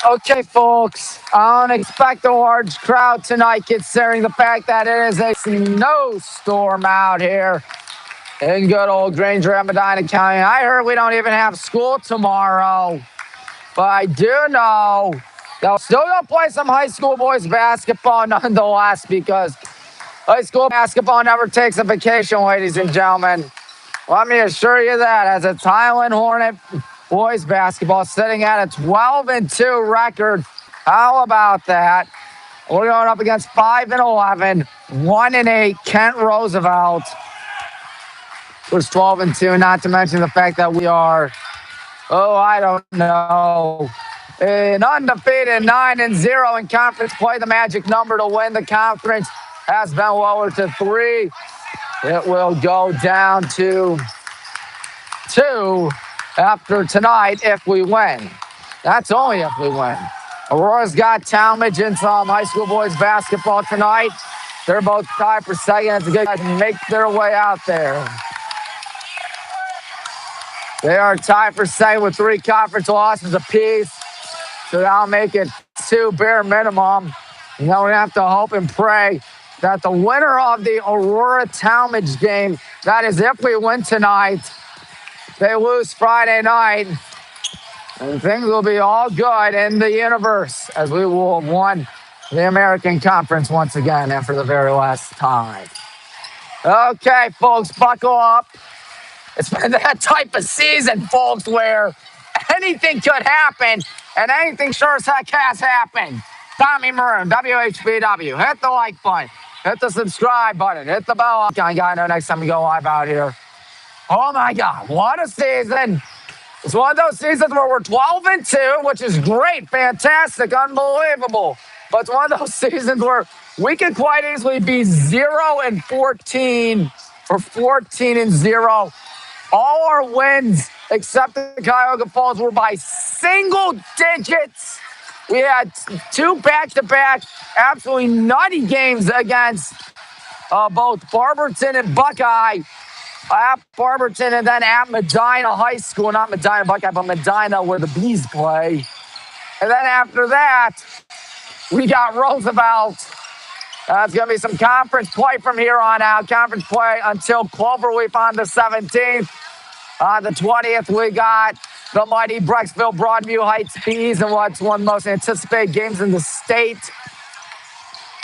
Okay, folks, I don't expect a large crowd tonight considering the fact that it is a snowstorm out here in good old Granger and Medina County. I heard we don't even have school tomorrow, but I do know that we're still going to play some high school boys basketball nonetheless because high school basketball never takes a vacation, ladies and gentlemen. Let me assure you that as it's Highland Hornet boys basketball sitting at a 12-2 record. How about that? We're going up against 5-11, 1-8 Kent Roosevelt, who's 12-2. Not to mention the fact that we are, I don't know, an undefeated 9-0 in conference play. The magic number to win the conference has been lowered to 3. It will go down to 2 after tonight if we win. That's only if we win. Aurora's got Talmadge in some high school boys basketball tonight. They're both tied for second. It's a good guy to make their way out there. They are tied for second with 3 conference losses apiece. So that'll make it 2 bare minimum. And then we have to hope and pray that the winner of the Aurora-Talmadge game, that is if we win tonight, they lose Friday night, and things will be all good in the universe as we will have won the American Conference once again and for the very last time. Okay, folks, buckle up. It's been that type of season, folks, where anything could happen, and anything sure as heck has happened. Tommy Maroon, WHBW. Hit the like button. Hit the subscribe button. Hit the bell icon. Got to know next time we go live out here. Oh, my God. What a season. It's one of those seasons where we're 12-2, which is great, fantastic, unbelievable. But it's one of those seasons where we could quite easily be 0-14 or 14-0. All our wins, except the Cuyahoga Falls, were by single digits. We had 2 back-to-back absolutely nutty games against both Barberton and Buckeye. At Barberton and then at Medina High School, not Medina Buckeye, but Medina where the Bees play. And then after that, we got Roosevelt. It's going to be some conference play from here on out. Conference play until Cloverleaf on the 17th. On the 20th, we got the mighty Brecksville Broadview Heights Bees and what's one of the most anticipated games in the state.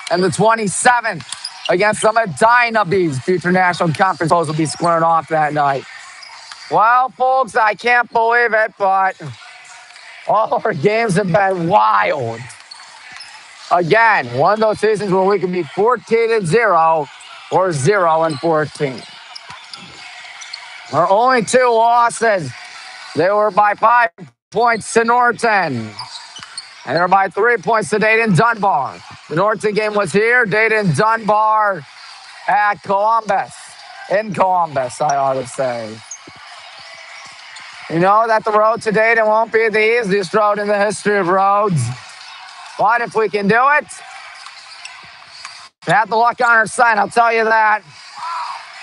And the 27th, against the Medina Bees. Future National Conference foes will be squaring off that night. Well, folks, I can't believe it, but all our games have been wild. Again, one of those seasons where we can be 14-0 or 0-14. Our only 2 losses, they were by 5 points to Norton. And they're by 3 points to Dayton Dunbar. The Norton game was here. Dayton Dunbar at Columbus. In Columbus, I ought to say. You know that the road to Dayton won't be the easiest road in the history of roads. But if we can do it, we have the luck on our side, I'll tell you that.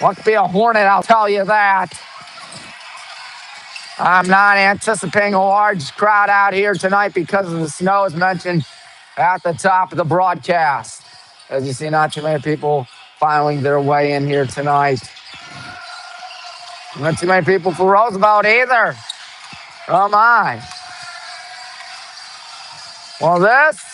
Luck to be a Hornet, I'll tell you that. I'm not anticipating a large crowd out here tonight because of the snow, as mentioned at the top of the broadcast. As you see, not too many people filing their way in here tonight. Not too many people for Roosevelt either. Oh, my. Well, this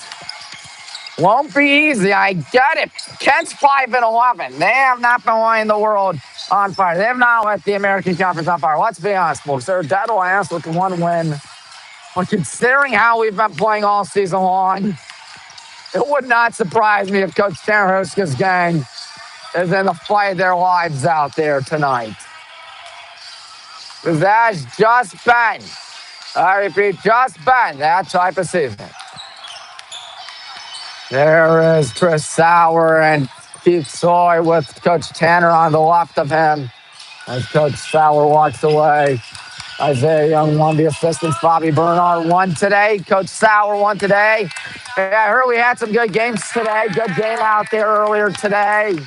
won't be easy. I get it. Kent's 5-11. They have not been lighting the world on fire. They have not let the American Conference on fire. Let's be honest, folks. They're dead last with 1 win. But considering how we've been playing all season long, it would not surprise me if Coach Tanner gang is in the fight of their lives out there tonight. Because that's just been, I repeat, just been that type of season. There is Chris Sauer and Keith Soy with Coach Tanner on the left of him as Coach Sauer walks away. Isaiah Young won, the assistants. Bobby Bernard won today. Coach Sauer won today. Yeah, I heard we had some good games today. Good game out there earlier today.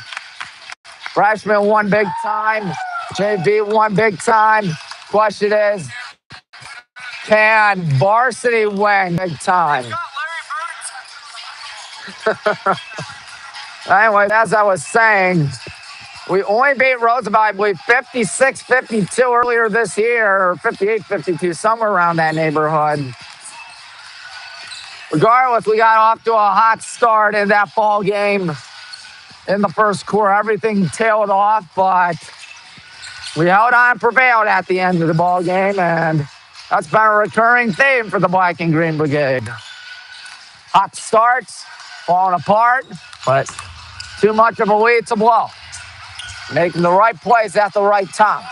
Freshman won big time. JV won big time. Question is, can varsity win big time? Anyway, as I was saying, we only beat Roosevelt, I believe, 56-52 earlier this year, or 58-52, somewhere around that neighborhood. Regardless, we got off to a hot start in that ball game in the first quarter. Everything tailed off, but we held on and prevailed at the end of the ball game, and that's been a recurring theme for the Black and Green Brigade. Hot starts, falling apart, but too much of a lead to blow. Making the right plays at the right time.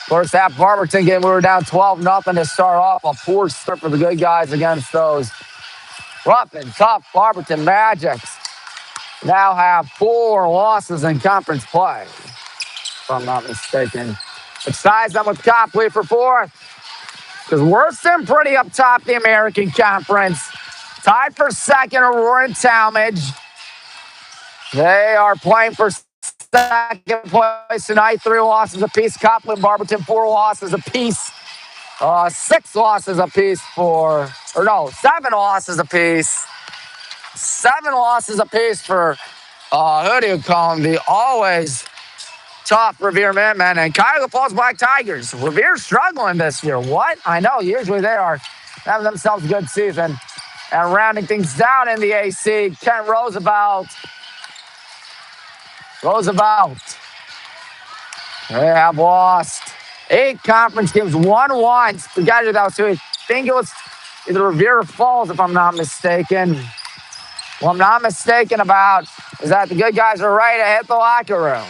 First half Barberton game, we were down 12-0 to start off. A poor start for the good guys against those rough and tough Barberton Magics. Now have 4 losses in conference play, if I'm not mistaken. Which ties them with Copley for 4th. Because we're sitting pretty up top the American Conference. Tied for 2nd, Aurora and Talmadge. They are playing for 2nd place tonight. 3 losses apiece. Copley and Barberton, 4 losses apiece. 6 losses apiece for, or no, 7 losses apiece. 7 losses apiece for, who do you call them? The always tough Revere Minutemen and Cuyahoga Falls Black Tigers. Revere's struggling this year. What? I know, usually they are having themselves a good season. And rounding things down in the AC, Kent Roosevelt. They have lost 8 conference games, won once. The guy that was 2. I think it was either Revere Falls, if I'm not mistaken. What I'm not mistaken about is that the good guys are ready to hit the locker room.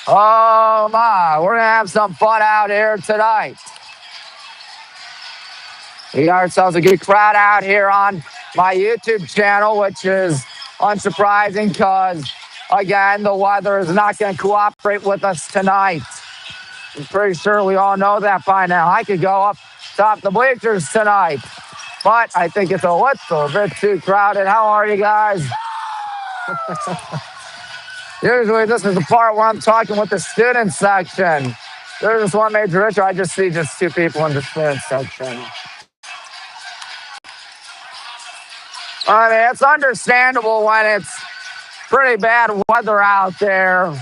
Oh my, we're gonna have some fun out here tonight. We got ourselves a good crowd out here on my YouTube channel, which is unsurprising because, again, the weather is not going to cooperate with us tonight. I'm pretty sure we all know that by now. I could go up top the bleachers tonight, but I think it's a little bit too crowded. How are you guys? Usually this is the part where I'm talking with the student section. There's just one major issue. I just see just 2 people in the student section. I mean, it's understandable when it's pretty bad weather out there.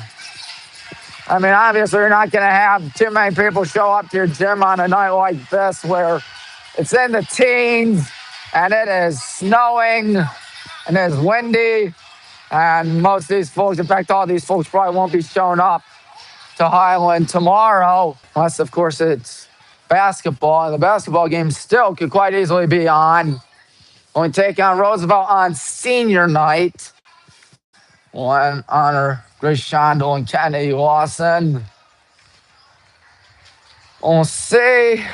I mean, obviously, you're not going to have too many people show up to your gym on a night like this where it's in the teens and it is snowing and it's windy. And most of these folks, in fact, all these folks probably won't be showing up to Highland tomorrow, unless, of course, it's basketball. And the basketball game still could quite easily be on. When we take on Roosevelt on senior night, we'll honor Grace Shondel and Kennedy Lawson. We'll see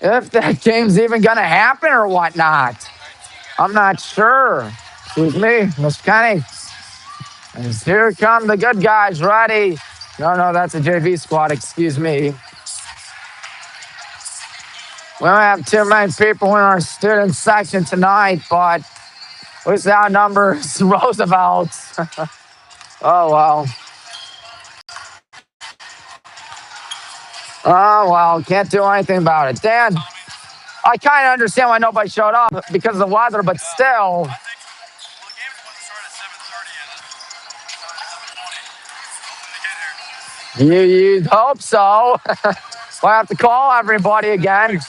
if that game's even going to happen or whatnot. I'm not sure. Excuse me, Mr. Kenny. And here come the good guys ready. No, that's a JV squad, excuse me. We don't have too many people in our student section tonight, but at least that outnumbers Roosevelt. Oh, well. Oh, well, can't do anything about it. Dan, I kind of understand why nobody showed up because of the weather, but still. You'd hope so. We'll have to call everybody again.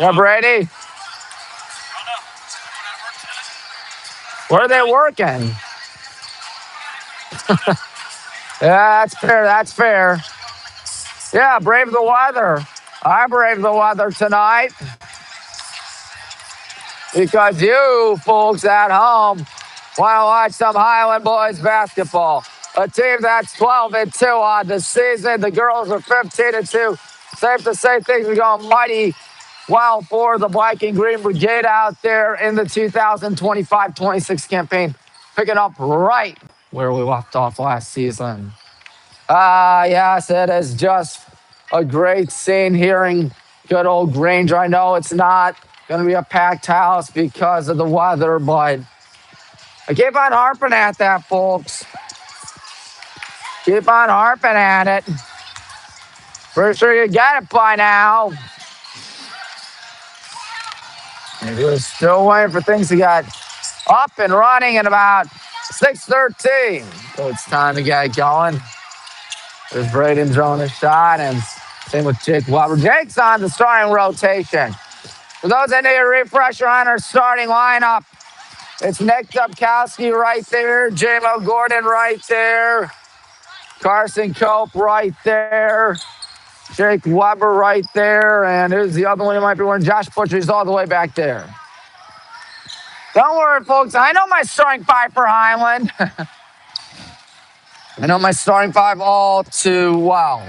Yeah, Brady? Where are they working? Yeah, that's fair. Yeah, brave the weather. I brave the weather tonight. Because you folks at home want to watch some Highland boys basketball. A team that's 12-2 on the season. The girls are 15-2. Safe to say things are going mighty well for the Black and Green Brigade out there in the 2025-26 campaign. Picking up right where we left off last season. Yes, it is just a great scene hearing good old Granger. I know it's not going to be a packed house because of the weather, but I keep on harping at that, folks. Keep on harping at it. Pretty sure you got it by now. And we're still waiting for things to get up and running at about 6:13. So it's time to get going. There's Braden throwing a shot, and same with Jake Weber. Jake's on the starting rotation. For those that need a refresher on our starting lineup, it's Nick Dubkowski right there, J-Mo Gordon right there, Carson Cope right there, Jake Weber right there, and who's the other one you might be wearing? Josh Butcher. He's all the way back there. Don't worry, folks. I know my starting five for Highland. I know my starting five all too well.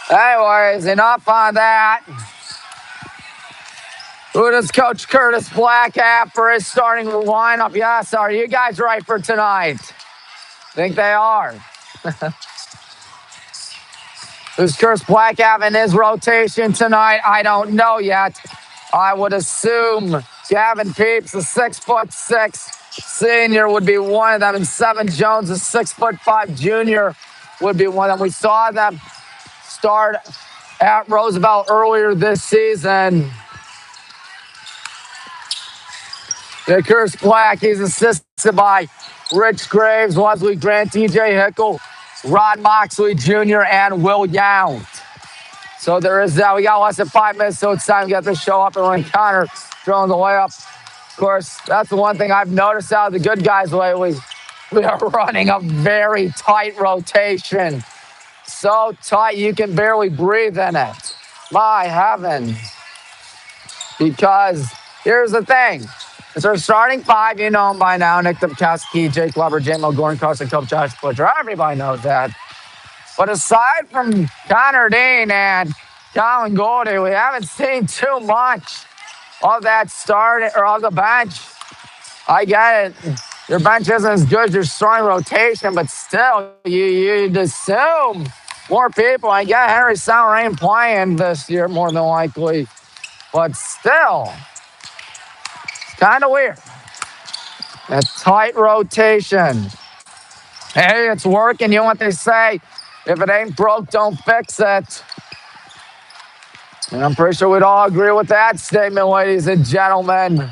Anyways, enough on that. Who does Coach Curtis Black have for his starting lineup? Yes, are you guys right for tonight? Think they are. Who's Curtis Black having his rotation tonight? I don't know yet. I would assume Gavin Peeps, a 6'6" senior, would be one of them, and Seven Jones, a 6'5" junior, would be one of them. We saw them start at Roosevelt earlier this season. Curtis Black, he's assisted by Rich Graves, Leslie Grant, DJ Hickle, Rod Moxley Jr., and Will Yount. So there is that. We got less than 5 minutes, so it's time to get this show up and running. Connor throwing the layup. Of course, that's the one thing I've noticed out of the good guys lately. We are running a very tight rotation. So tight you can barely breathe in it. My heavens. Because here's the thing. It's our starting five. You know them by now. Nick Dubkowski, Jake Weber, J-Mo Gordon, Carson Cope, Josh Butcher. Everybody knows that. But aside from Connor Dean and Colin Goldie, we haven't seen too much of that start or of the bench. I get it. Your bench isn't as good as your starting rotation, but still, you'd assume more people. I get Henry Salrain playing this year more than likely, but still, it's kind of weird. A tight rotation. Hey, it's working. You know what they say? If it ain't broke, don't fix it. And I'm pretty sure we'd all agree with that statement, ladies and gentlemen.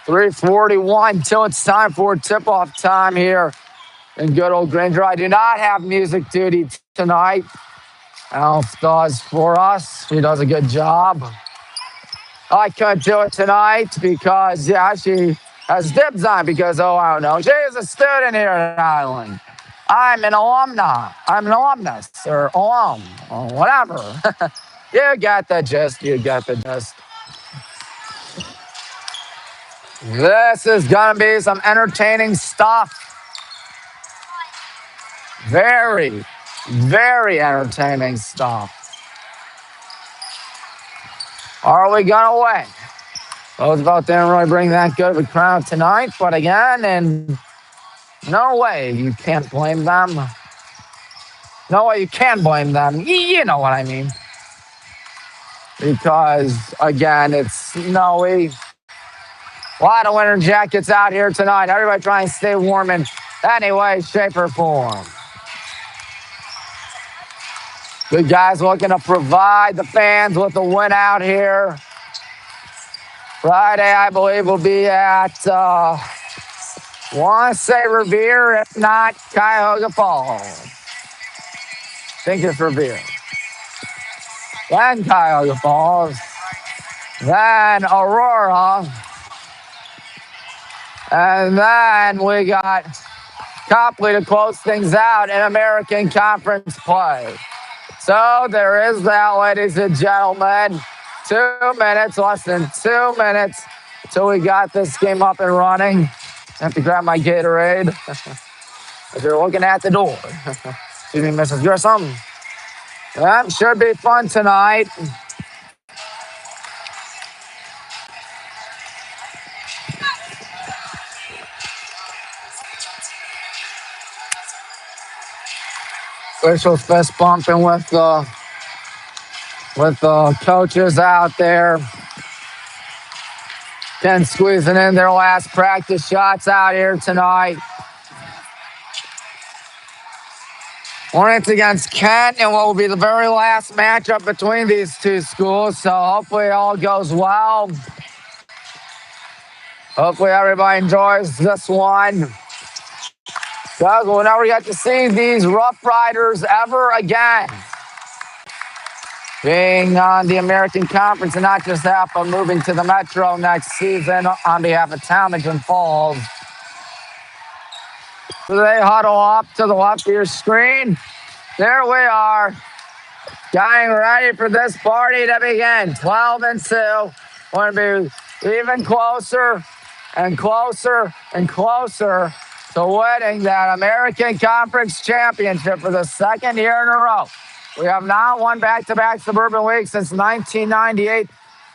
3:41 till it's time for tip-off time here in good old Granger. I do not have music duty tonight. Alf does for us. He does a good job. I couldn't do it tonight because, yeah, she has dibs on because, I don't know. She is a student here at Highland. I'm an alumni. I'm an alumnus or alum or whatever. You got the gist. You got the gist. This is going to be some entertaining stuff. Very, very entertaining stuff. Are we going to win? Roosevelt didn't really bring that good of a crowd tonight, but again, and no way you can't blame them. No way you can blame them. You know what I mean. Because, again, it's snowy. A lot of winter jackets out here tonight. Everybody trying to stay warm in any way, shape, or form. Good guys looking to provide the fans with a win out here. Friday, I believe, will be at, want to say Revere, if not Cuyahoga Falls. I think it's Revere. Then Cuyahoga Falls. Then Aurora. And then we got Copley to close things out in American Conference play. So there is that, ladies and gentlemen. 2 minutes, less than 2 minutes till we got this game up and running. I have to grab my Gatorade. If you're looking at the door. Excuse me, Mrs. Grissom. That should be fun tonight. Officials fist bumping with the coaches out there. Ken squeezing in their last practice shots out here tonight. Hornets against Kent, and what will be the very last matchup between these two schools. So hopefully all goes well. Hopefully everybody enjoys this one. Because we'll never get to see these Rough Riders ever again. Being on the American Conference and not just that, but moving to the Metro next season on behalf of Talmadge and Falls. So they huddle up to the left of your screen. There we are. Getting ready for this party to begin. 12-2. We're going to be even closer and closer and closer to winning that American Conference Championship for the second year in a row. We have not won back-to-back Suburban League since 1998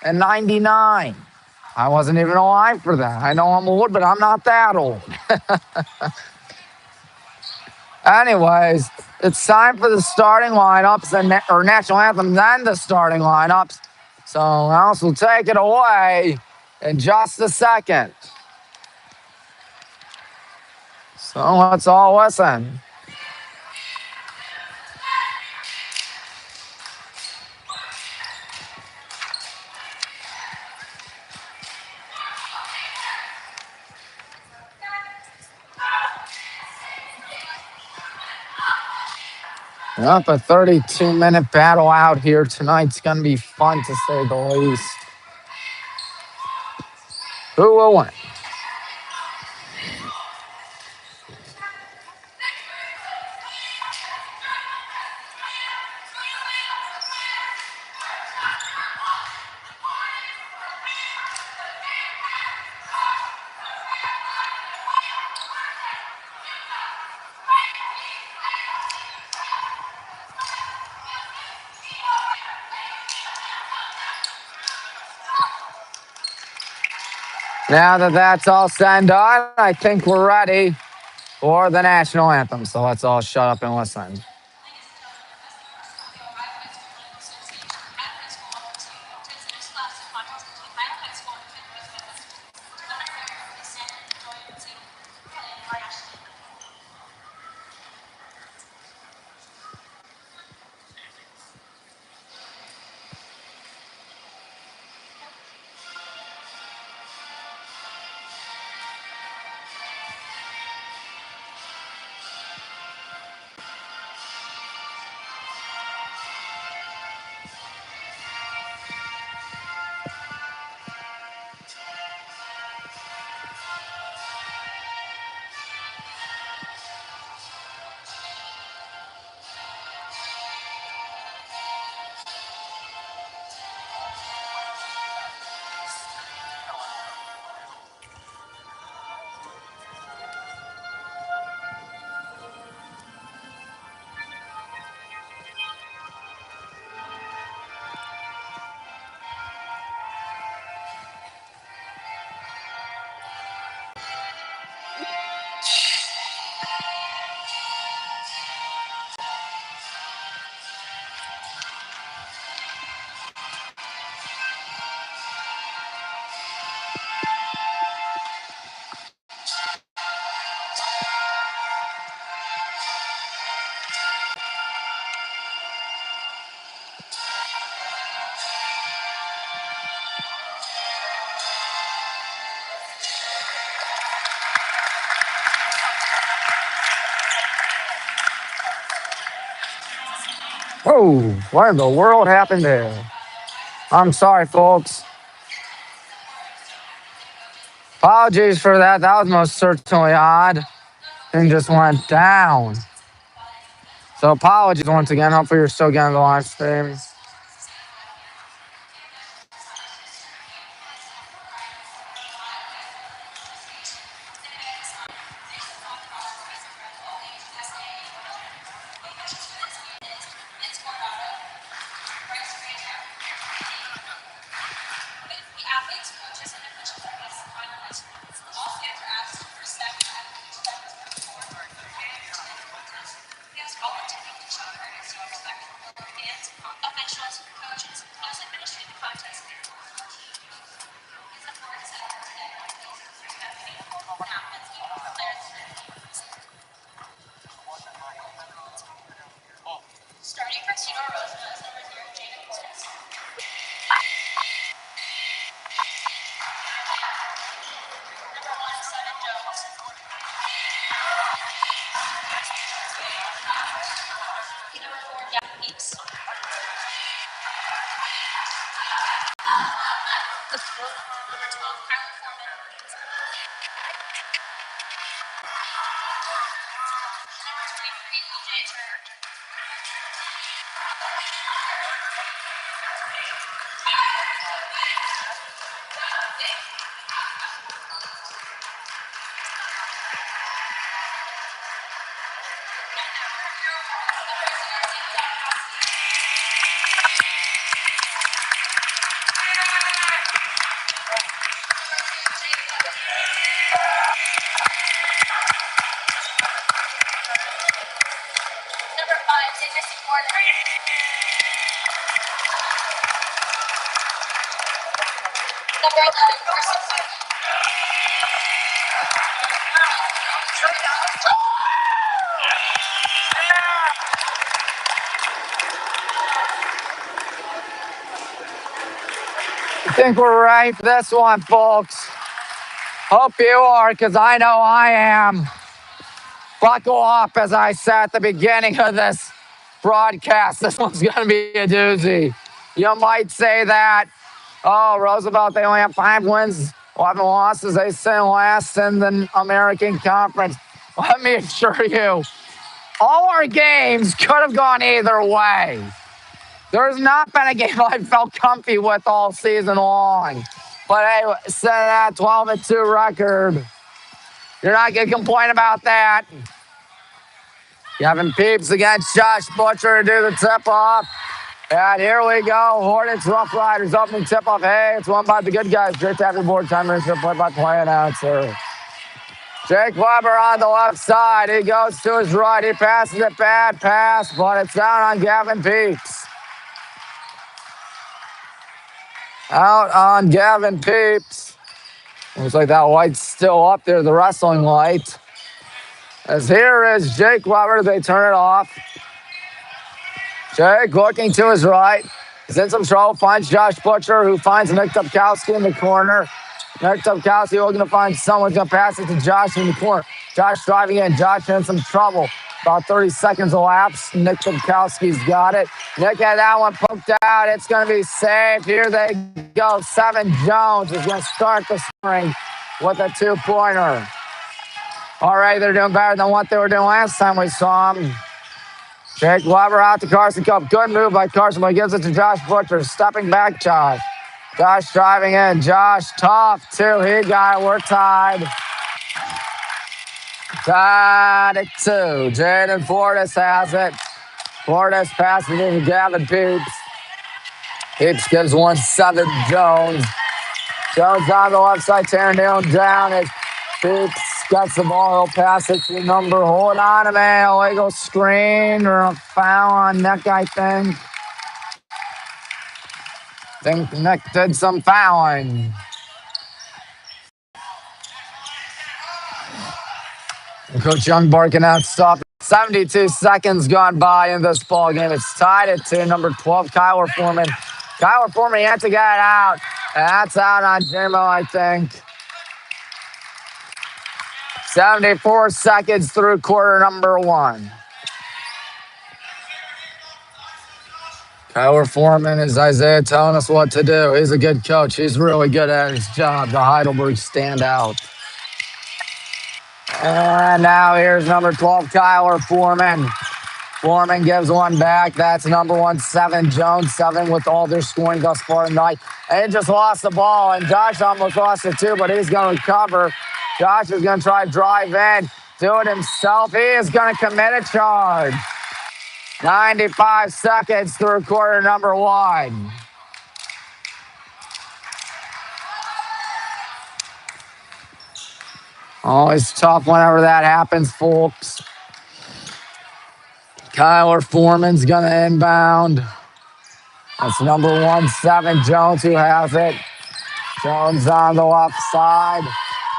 and 99. I wasn't even alive for that. I know I'm old, but I'm not that old. Anyways, it's time for the starting lineups or national anthem, then the starting lineups. So Alice will take it away in just a second. So let's all listen. Up a 32-minute battle out here tonight's going to be fun to say the least. Who will win? Now that that's all said and done, I think we're ready for the national anthem. So let's all shut up and listen. Whoa, what in the world happened there? I'm sorry, folks. Apologies for that. That was most certainly odd. Thing just went down. So apologies once again. Hopefully you're still getting the live stream. I think we're ready for this one, folks. Hope you are, because I know I am. Buckle up, as I said at the beginning of this broadcast. This one's going to be a doozy. You might say that, oh, Roosevelt, they only have 5 wins, 11 losses. They sit last in the American Conference. Let me assure you, all our games could have gone either way. There's not been a game I felt comfy with all season long. But hey, set that 12-2 record. You're not going to complain about that. Kevin Peeps against Josh Butcher to do the tip-off. And here we go. Hornets Rough Riders opening tip-off. Hey, it's won by the good guys. Great to have your board timer. Play-by-play announcer. Jake Weber on the left side. He goes to his right. He passes it. Bad pass, but it's down on Gavin Peeps. Out on Gavin Peeps. Looks like that light's still up there, the wrestling light. As here is Jake Weber. They turn it off. Jake looking to his right. He's in some trouble. Finds Josh Butcher, who finds Nick Topkowski in the corner. Nick Topkowski looking to find someone. He's going to pass it to Josh in the corner. Josh driving in. Josh in some trouble. About 30 seconds elapsed. Nick Topkowski's got it. Nick had that one poked out. It's going to be saved. Here they go. Seven Jones is going to start the spring with a 2-pointer. All right, they're doing better than what they were doing last time we saw them. Jake Weber out to Carson Cup. Good move by Carson, but he gives it to Josh Butcher. Stepping back, Josh. Josh driving in. Josh tough, too. He got it. We're tied. Tied at 2. Jaden Fortis has it. Fortis passing it to Gavin Peeps. Peeps gives 1-7 Jones. Jones on the left side, tearing down as Peeps gets the ball. He'll pass it to number. Hold on a minute. Illegal screen or a foul on Nick, I think. Nick did some fouling. Coach Young barking out stop. 72 seconds gone by in this ball game. It's tied at 2. Number 12, Kyler Foreman. Kyler Foreman, he had to get it out. That's out on Jimmo, I think. 74 seconds through quarter number 1. Kyler Foreman is Isaiah telling us what to do. He's a good coach. He's really good at his job. The Heidelberg standout. And now here's number 12, Kyler Foreman. Foreman gives one back. That's number 1-7 Jones. 7 with all their scoring thus far tonight. And he just lost the ball. And Josh almost lost it too, but he's going to recover. Josh is going to try to drive in. Do it himself. He is going to commit a charge. 95 seconds through quarter number 1. Always tough whenever that happens, folks. Kyler Foreman's going to inbound. That's number 1-7 Jones who has it. Jones on the left side.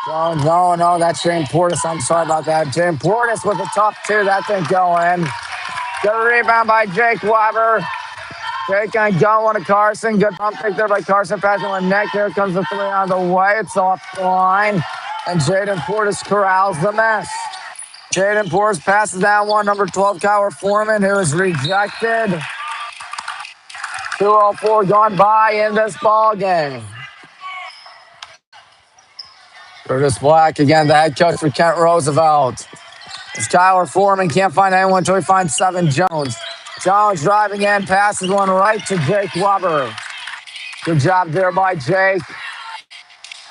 Jones, no, that's James Portis. I'm sorry about that. James Portis with a tough 2. That didn't go in. Good rebound by Jake Weber. Jake going to go on to Carson. Good pump fake there by Carson. Passing with Nick. Here comes the 3 on the way. It's off the line. And Jaden Portis corrals the miss. Jaden Pours passes down one, number 12, Kyler Foreman, who is rejected. 2:04 gone by in this ball game. Curtis Black, again, the head coach for Kent Roosevelt. It's Kyler Foreman, can't find anyone until he finds Seven Jones. Jones driving in, passes one right to Jake Weber. Good job there by Jake.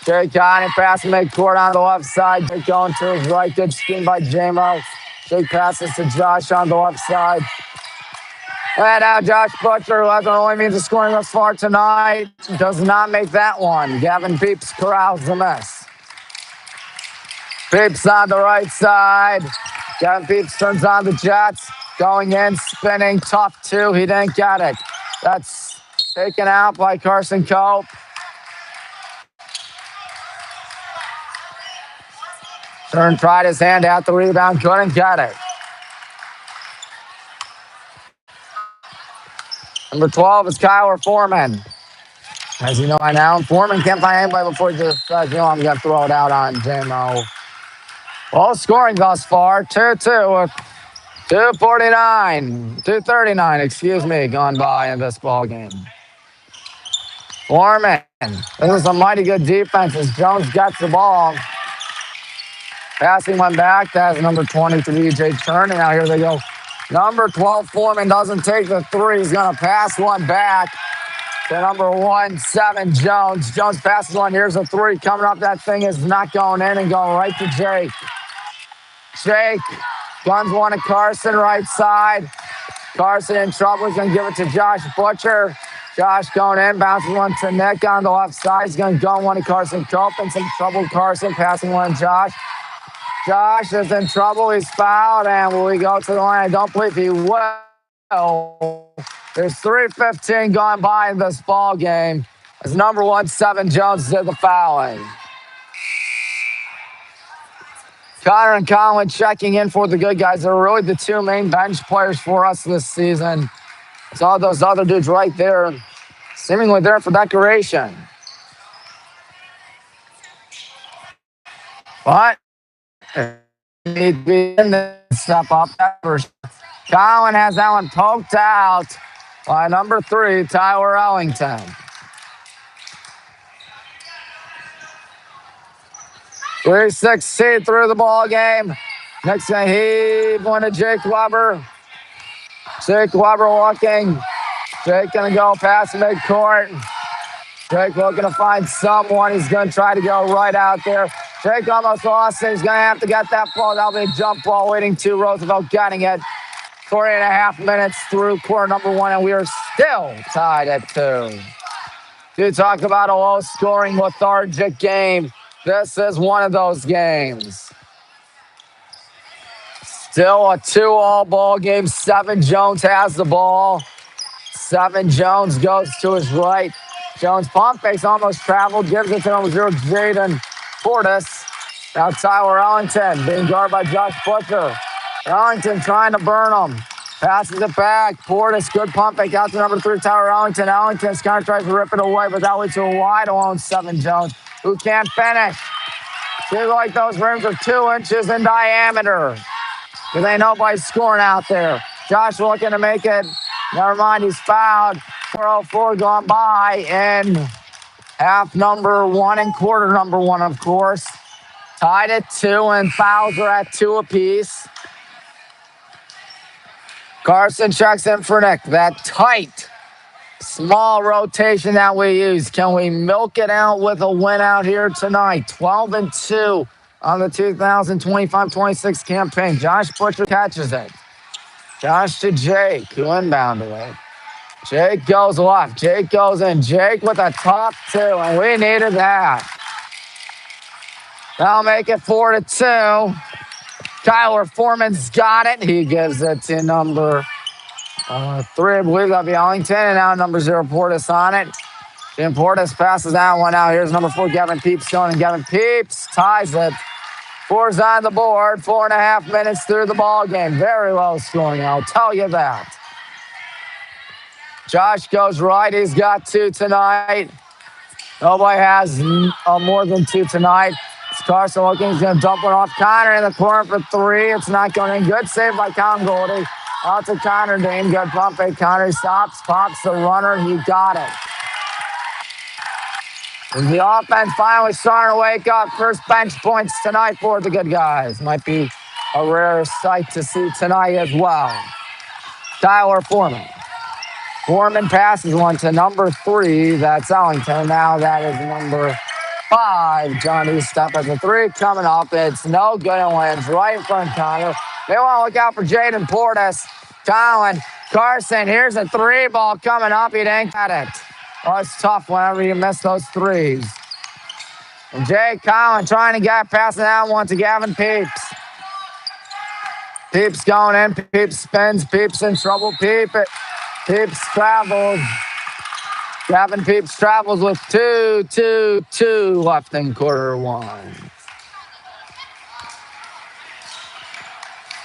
Jake on it, pass midcourt on the left side. Jake going to his right, good screen by JMO. Jake passes to Josh on the left side. And now Josh Butcher, who has only means of scoring thus far tonight, does not make that one. Gavin Peeps corrals the miss. Peeps on the right side. Gavin Peeps turns on the Jets. Going in, spinning, tough two. He didn't get it. That's taken out by Carson Cope. Stern tried his hand at the rebound, couldn't get it. Number 12 is Kyler Foreman. As you know by now, Foreman can't find anybody before he just says, I'm going to throw it out on JMO. Well, scoring thus far, 2-2. 239, excuse me, gone by in this ball game. Foreman, this is a mighty good defense as Jones gets the ball. Passing one back, that's number 23, Jay Churn, and now here they go. Number 12, Foreman doesn't take the three. He's going to pass one back to number 17, Jones. Jones passes one. Here's a three coming up. That thing is not going in and going right to Jake. Jake guns one to Carson, right side. Carson in trouble. He's going to give it to Josh Butcher. Josh going in, bounces one to Nick on the left side. He's going to gun one to Carson Cope. In some trouble, Carson passing one to Josh. Josh is in trouble. He's fouled, and will he go to the line? I don't believe he will. There's 3:15 gone by in this ball game as number 17 Jones did the fouling. Connor and Colin checking in for the good guys. They're really the two main bench players for us this season. It's all those other dudes right there, seemingly there for decoration. But need to be in the step up. Colin has that one poked out by number 3, Tyler Ellington. .316 through the ball game. Next thing, heave one to Jake Weber. Jake Weber walking. Jake gonna go past midcourt. Jake looking to find someone. He's gonna try to go right out there. Jake almost lost it. He's gonna have to get that ball. That'll be a jump ball waiting to Roosevelt getting it. 3.5 minutes through quarter number 1, and we are still tied at 2. You talk about a low-scoring, lethargic game. This is one of those games. Still a 2-all ball game. 7 Jones has the ball. 7 Jones goes to his right. Jones pump fakes, almost traveled, gives it to number 0, Jaden Portis. Now Tyler Ellington being guarded by Josh Butcher. Ellington trying to burn him. Passes it back. Portis, good pump fake out to number 3, Tyler Ellington. Ellington's kind of tries to rip it away, but that leads to a wide alone 7 Jones, who can't finish. Seems like those rims are 2 inches in diameter. Because ain't nobody scoring out there. Josh looking to make it. Never mind, he's fouled. 4:04 gone by in half number 1 and quarter number 1, of course. Tied at 2, and fouls are at 2 apiece. Carson checks in for Nick. That tight, small rotation that we use. Can we milk it out with a win out here tonight? 12-2 on the 2025-26 campaign. Josh Butcher catches it. Josh to Jake, who inbounded it. Jake goes left. Jake goes in. Jake with a top 2, and we needed that. That'll make it 4-2. Kyler Foreman's got it. He gives it to number 3, I believe that'll be Ellington, and now number 0, Portis on it. Jim Portis passes that one out. Here's number 4, Gavin Peeps going, and Gavin Peeps ties it. 4's on the board. 4.5 minutes through the ball game. Very low scoring, I'll tell you that. Josh goes right. He's got 2 tonight. Nobody has more than 2 tonight. It's Carson looking. He's going to dump one off Connor in the corner for three. It's not going in. Good save by Con Goldie. Out to Connor Dean. Good pump fake. Connor stops, pops the runner. He got it. And the offense finally starting to wake up. First bench points tonight for the good guys. Might be a rare sight to see tonight as well. Tyler Foreman. Foreman passes one to number 3. That's Ellington. Now that is number 5. Johnny step at the 3 coming up. It's no good and lands right in front of Connor. They want to look out for Jaden Portis. Colin Carson. Here's a 3 ball coming up. He didn't get it. Oh, it's tough whenever you miss those threes. And Jay Collin trying to get passing that one to Gavin Peeps. Peeps going in. Peeps spins. Peeps in trouble. Peeps travels. Gavin Peeps travels with 2 left in quarter 1.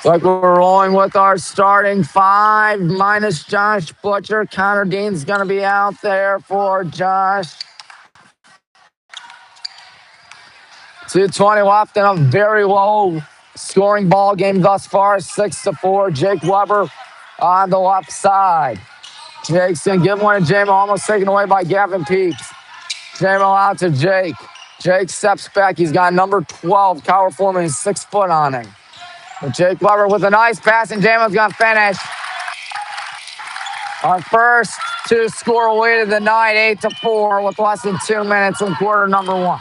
Like we're rolling with our starting 5 minus Josh Butcher. Connor Dean's going to be out there for Josh. 2:20 left in a very low scoring ball game thus far. 6-4. Jake Weber on the left side. Jake's going to give one to Jamo, almost taken away by Gavin Peeps. Jamo out to Jake. Jake steps back. He's got number 12. Kyle Foreman is 6 foot on him. But Jake Weber with a nice pass, and Jamo's going to finish. Our first 2-score lead of the night, 8-4, with less than 2 minutes in quarter number 1.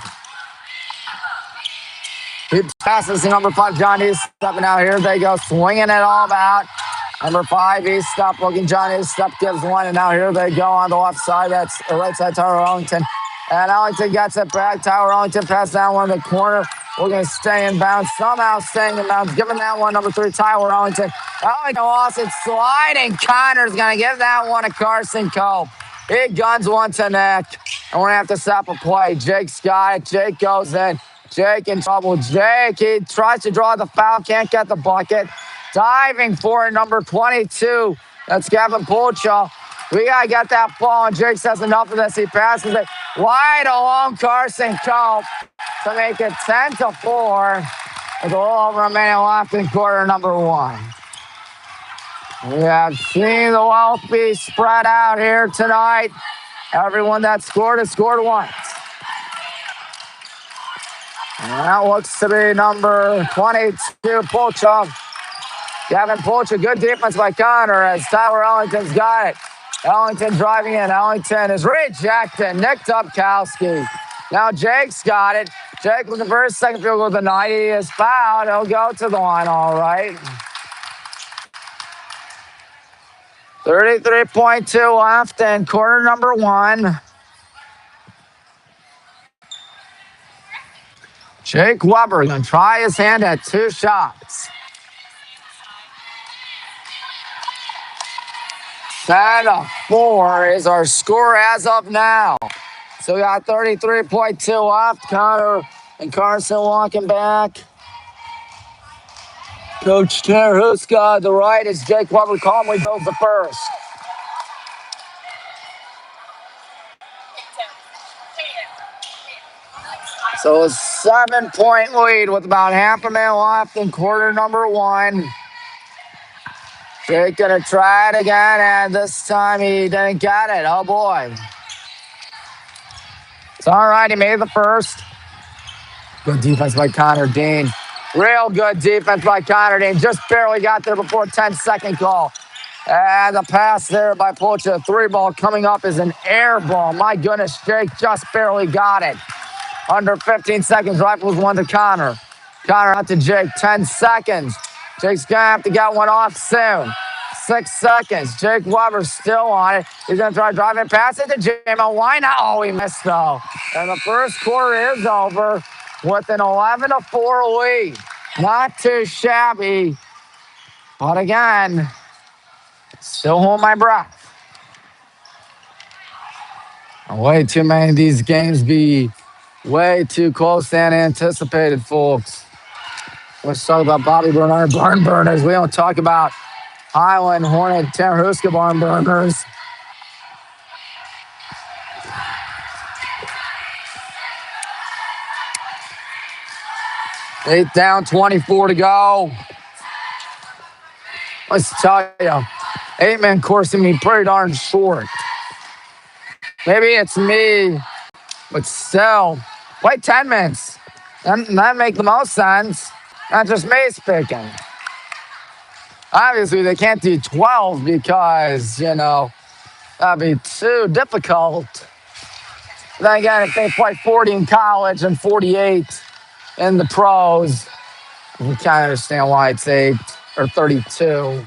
He passes to number 5, John East, stepping out. Here they go, swinging it all about. Number 5, East step looking. John East step gives one, and now here they go on the left side. That's the right side, Tyler Ellington. And Ellington gets it back. Tyler Ellington passes down one in the corner. We're going to stay in bounds. Somehow staying in bounds. Giving that one, number 3, Tyler Ellington. Ellington lost it, sliding. Connor's going to give that one to Carson Cope. He guns one to Nick. And we're going to have to stop a play. Jake's got it. Jake goes in. Jake in trouble. Jake, he tries to draw the foul. Can't get the bucket. Diving for it, number 22. That's Gavin Pulcha. We got to get that ball, and Jake says enough of this. He passes it wide along Carson Cope to make it 10-4 with a little over a minute left in quarter number 1. We have seen the wealth be spread out here tonight. Everyone that scored has scored once. And that looks to be number 22, Pulcha. Gavin Pulcha, good defense by Connor as Tyler Ellington's got it. Ellington driving in. Ellington is rejected. Nick Dubkowski. Now Jake's got it. Jake looking for his second field goal of the night. He is fouled. He'll go to the line, all right. 33.2 left in quarter number 1. Jake Weber going to try his hand at 2 shots. 10-4 is our score as of now. So we got 33.2 left. Connor and Carson walking back. Coach Terhuska on the right as Jake Weber calmly builds the first. So a 7-point lead with about half a minute left in quarter number 1. Jake gonna try it again, and this time he didn't get it. Oh boy. It's all right, he made the first. Good defense by Connor Dean. Real good defense by Connor Dean. Just barely got there before 10-second call. And the pass there by Pulcha. 3-ball coming up is an air ball. My goodness, Jake just barely got it. Under 15 seconds, rifles one to Connor. Connor out to Jake, 10 seconds. Jake's gonna have to get one off soon. 6 seconds. Jake Weber still on it. He's gonna try driving past it to Jamo. Why not? Oh, he missed though. And the first quarter is over with an 11-4 lead. Not too shabby. But again, still hold my breath. Way too many of these games be way too close than anticipated, folks. Let's talk about Bobby Bernard barn burners. We don't talk about Highland, Hornet, Terhuska barn burners. 8 down, 24 to go. Let's tell you, 8-man coursing me pretty darn short. Maybe it's me, but still, wait 10 minutes. That make the most sense. Not just me speaking. Obviously, they can't do 12 because, that'd be too difficult. Then again, if they play 40 in college and 48 in the pros, you can't understand why it's 8 or 32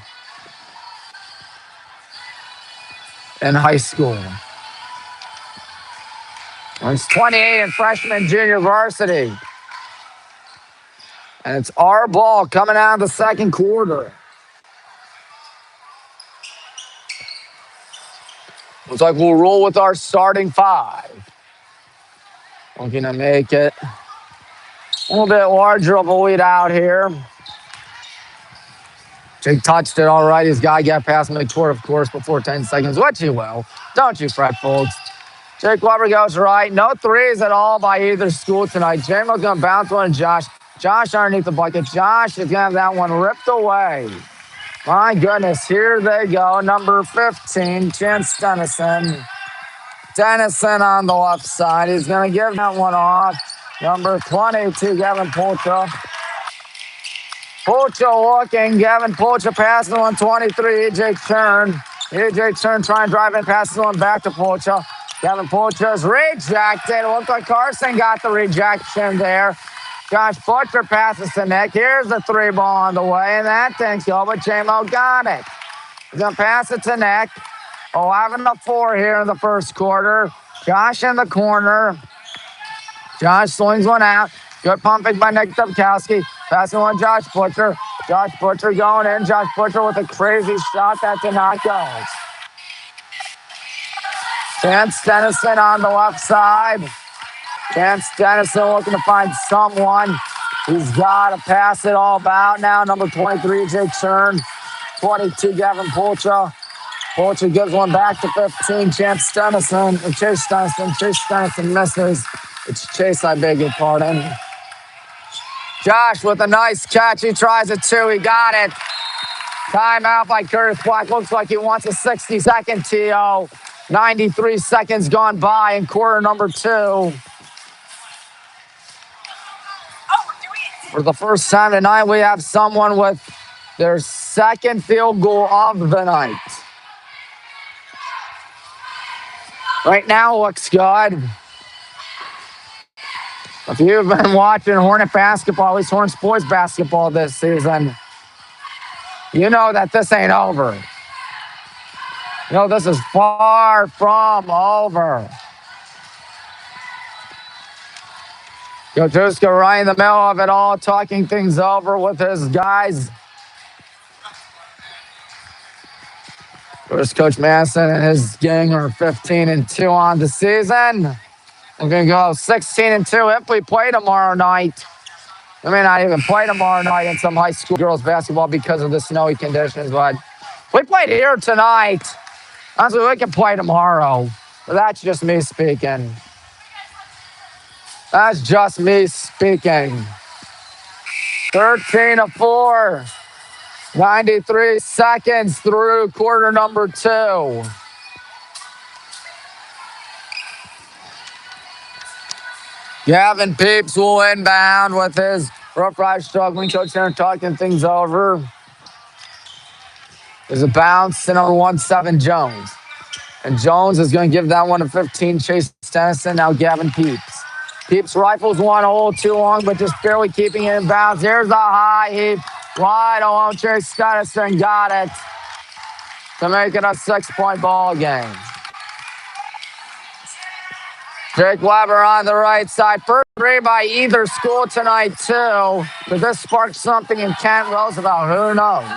in high school. And it's 28 in freshman junior varsity. And it's our ball coming out of the second quarter. Looks like we'll roll with our starting 5. Looking to make it a little bit larger of a lead out here. Jake touched it all right. He's got to get past midcourt, of course, before 10 seconds, which he will. Don't you fret, folks. Jake Weber goes right. No threes at all by either school tonight. Jamo's going to bounce one to Josh. Josh underneath the bucket. Josh is going to have that one ripped away. My goodness, here they go. Number 15, Chance Dennison. Dennison on the left side. He's going to give that one off. Number 22, Gavin Polcha. Polcha looking. Gavin Polcha passing on 23. EJ Churn. EJ Churn trying to drive in, passes one back to Polcha. Gavin Polcha's rejected. It looked like Carson got the rejection there. Josh Butcher passes to Nick. Here's the 3 ball on the way, and that didn't go, but J-Mo got it. He's going to pass it to Nick. 11-4 here in the first quarter. Josh in the corner. Josh swings one out. Good pumping by Nick Dubkowski. Passing one, Josh Butcher. Josh Butcher going in. Josh Butcher with a crazy shot that did not go. Chance Dennison on the left side. Chance Dennison looking to find someone. He's got to pass it all about now. Number 23, Jake Churn. 22, Gavin Polcha. Polcha gives one back to 15, Chance Dennison. Chase Dennison. Chase Dennison misses. It's Chase, I beg your pardon. Josh with a nice catch. He tries it too. He got it. Timeout by Curtis Black. Looks like he wants a 60-second TO. 93 seconds gone by in quarter number 2. For the first time tonight, we have someone with their second field goal of the night. Right now, looks good. If you've been watching Hornet basketball, at least Hornets boys basketball this season, you know that this ain't over. You know, this is far from over. Kotuska right in the middle of it all, talking things over with his guys. First, Coach Madison and his gang are 15-2 on the season. We're going to go 16-2 if we play tomorrow night. We may not even play tomorrow night in some high school girls basketball because of the snowy conditions, but if we played here tonight, honestly, we can play tomorrow. But that's just me speaking. That's just me speaking. 13-4. 93 seconds through quarter number 2. Gavin Peeps will inbound with his rough ride struggling. Coach Aaron talking things over. There's a bounce to number 17, Jones. And Jones is going to give that one to 15, Chase Dennison. Now Gavin Peeps. Peeps rifles one a little too long, but just barely keeping it in bounds. Here's a high heap. Wide alone, Chase Dennison got it to make it a 6-point ball game. Jake Weber on the right side. First 3 by either school tonight, too. But this sparked something in Kent Roosevelt. Who knows?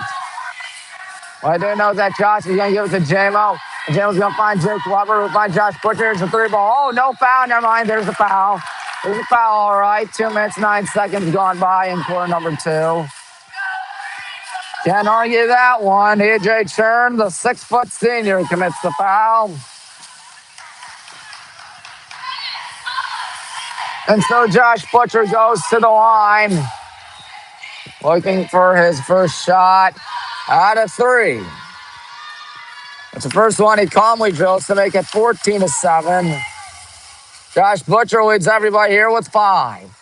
Well, I do know that Josh is going to give it to J-Mo. J-Mo's going to find Jake Weber. We'll find Josh Butcher. There's a 3 ball. Oh, no foul. Never mind. There's a foul. There's a foul, all right. 2 minutes, 9 seconds gone by in quarter number 2. Can't argue that one. EJ Churn, the 6-foot senior, commits the foul. And so Josh Butcher goes to the line. looking for his first shot out of 3. It's the first one he calmly drills to make it 14-7. Josh Butcher leads everybody here with 5.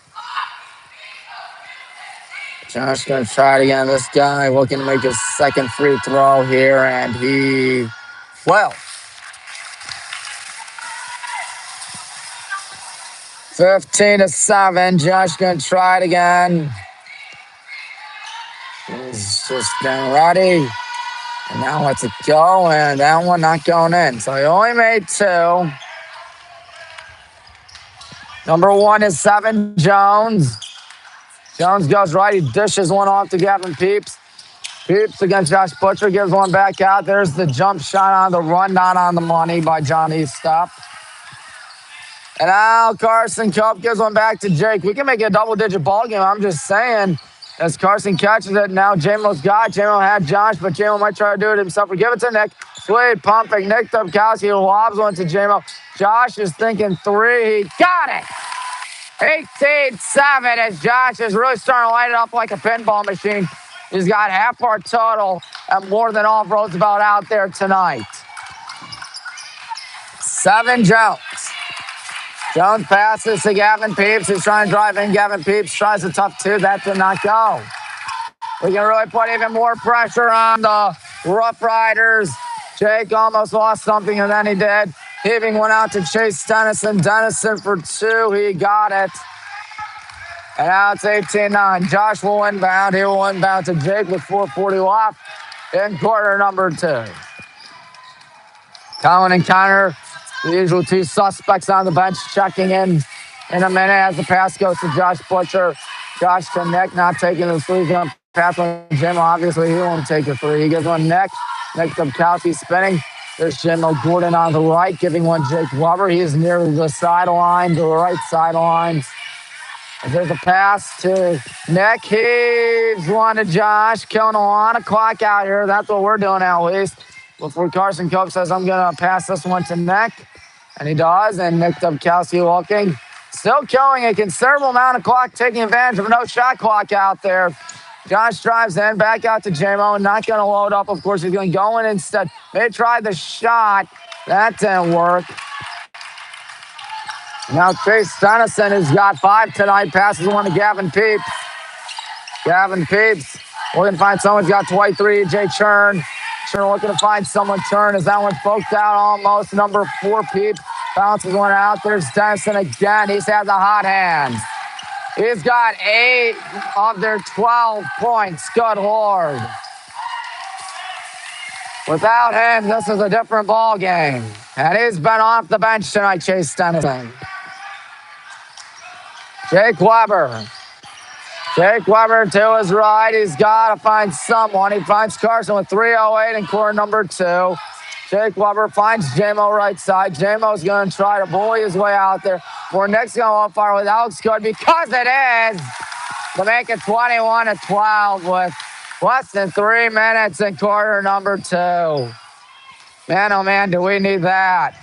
Josh going to try it again. This guy looking to make his second free throw here, and he will. 15-7. Josh going to try it again. He's just getting ready. And now lets it go, and that one not going in. So he only made 2. Number 1 is 7, Jones. Jones goes right. He dishes one off to Gavin Peeps. Peeps against Josh Butcher, gives one back out. There's the jump shot on the run, not on the money by John Eastop. And now Carson Cope gives one back to Jake. We can make it a double-digit ball game. I'm just saying, as Carson catches it, now J-Mo's got. J-Mo had Josh, but J-Mo might try to do it himself or give it to Nick. Sweet pumping. Nick Dubkowski lobs one to J-Mo. Josh is thinking 3. He got it. 18-7 as Josh is really starting to light it up like a pinball machine. He's got half our total and more than all Roosevelt out there tonight. 7 Jones. Jones passes to Gavin Peeps. He's trying to drive in. Gavin Peeps tries a tough 2. That did not go. We can really put even more pressure on the Rough Riders. Jake almost lost something, and then he did. Heaving one out to Chase Dennison. Dennison for 2. He got it. And now it's 18-9. Josh will inbound. He will inbound to Jake with 4:40 left in quarter number 2. Colin and Connor, the usual 2 suspects on the bench, checking in a minute as the pass goes to Josh Butcher. Josh to Nick, not taking the 3. Going to pass on Jim. Obviously, he won't take a 3. He gives one Nick. Nick Dubkowski spinning. There's Jim Gordon on the right, giving one Jake Weber. He is near the sideline, the right sideline. There's a pass to Nick. Heaves one to Josh, killing a lot of clock out here. That's what we're doing at least. Before Carson Cope says, I'm going to pass this one to Nick. And he does. And Nick Dubkowski looking. Still killing a considerable amount of clock, taking advantage of no shot clock out there. Josh drives in, back out to J-Mo. Not going to load up. Of course, he's going to go in instead. They tried the shot. That didn't work. Now Chase Dennison has got 5 tonight. Passes one to Gavin Peeps. Gavin Peeps looking to find someone. He's got 23. Jay Churn. Churn looking to find someone. Churn as that one poked out almost. Number 4 Peeps bounces one out. There's Dennison again. He's had the hot hand. He's got 8 of their 12 points. Good Lord. Without him, this is a different ball game. And he's been off the bench tonight, Chase Dennison. Jake Weber. Jake Weber to his right. He's got to find someone. He finds Carson with 3:08 in quarter number 2. Jake Weber finds J-Mo right side. J-Mo's going to try to bully his way out there. For Nick's going to on fire with Alex Good because it is to make it 21-12 with less than 3 minutes in quarter number 2. Man, oh man, do we need that.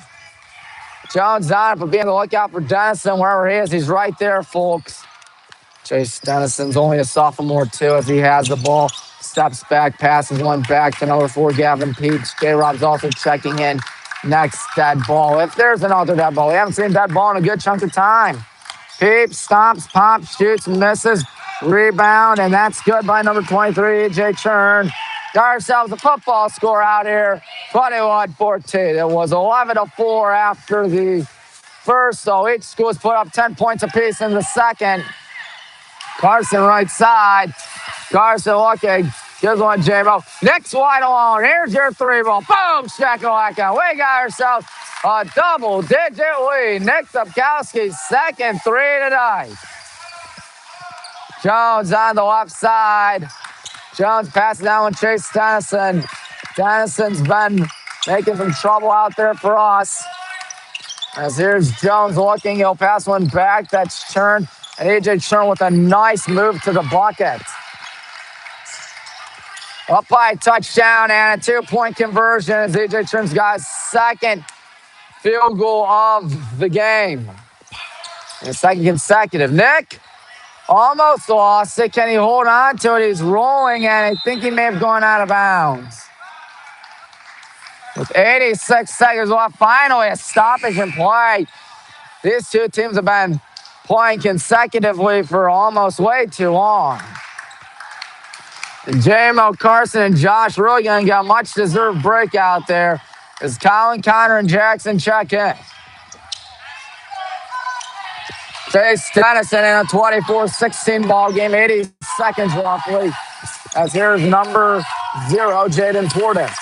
Jones on it, but being on the lookout for Dennison wherever he is. He's right there, folks. Chase Dennison's only a sophomore, too, as he has the ball. Steps back, passes one back to number 4, Gavin Peeps. J-Rob's also checking in. Next dead ball. If there's another dead ball. We haven't seen dead ball in a good chunk of time. Peeps, stomps, pops, shoots, misses. Rebound, and that's good by number 23, Jay Churn. Got ourselves a football score out here, 21-14. It was 11-4 after the first, so each school's put up 10 points apiece in the second. Carson right side. Carson looking. Gives one J-Mo. Nick's wide alone. Here's your 3 ball. Boom! Shakalaka. We got ourselves a double-digit lead. Nick Dubkowski's second 3 tonight. Jones on the left side. Jones passes down with Chase Dennison. Dennison's been making some trouble out there for us. As here's Jones looking. He'll pass one back. That's Churn. And A.J. Churn with a nice move to the bucket. Up by a touchdown and a 2-point conversion as A.J. Churn's got his second field goal of the game. And second consecutive. Nick Almost lost it. Can he hold on to it? He's rolling, and I think he may have gone out of bounds. With 86 seconds left, finally a stoppage in play. These two teams have been playing consecutively for almost way too long. J-Mo, Carson, and Josh really going to get a much-deserved break out there as Colin, Connor, and Jackson check in. Chase Dennison in a 24-16 ball game, 80 seconds roughly. As here's number 0, Jaden Portis.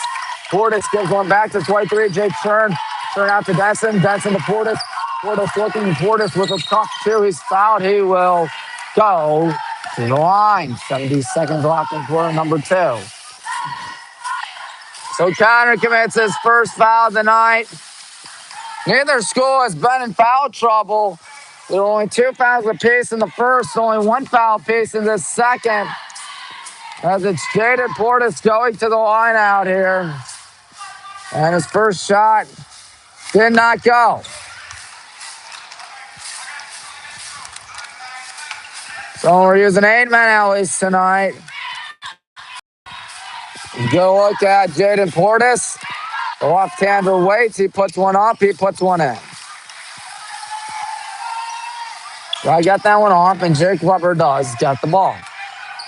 Portis gives one back to 23, Jake Churn. Churn out to Denson. Denson to Portis. Portis looking to Portis with a tough 2. He's fouled. He will go to the line. 70 seconds left in quarter number 2. So Connor commits his first foul of the night. Neither school has been in foul trouble. There are only 2 fouls apiece in the first, only 1 foul apiece in the second. As it's Jaden Portis going to the line out here. And his first shot did not go. So we're using 8 men at least tonight. Go look at Jaden Portis. The left-hander waits. He puts one up. He puts one in. So I got that one off, and Jake Weber does get the ball.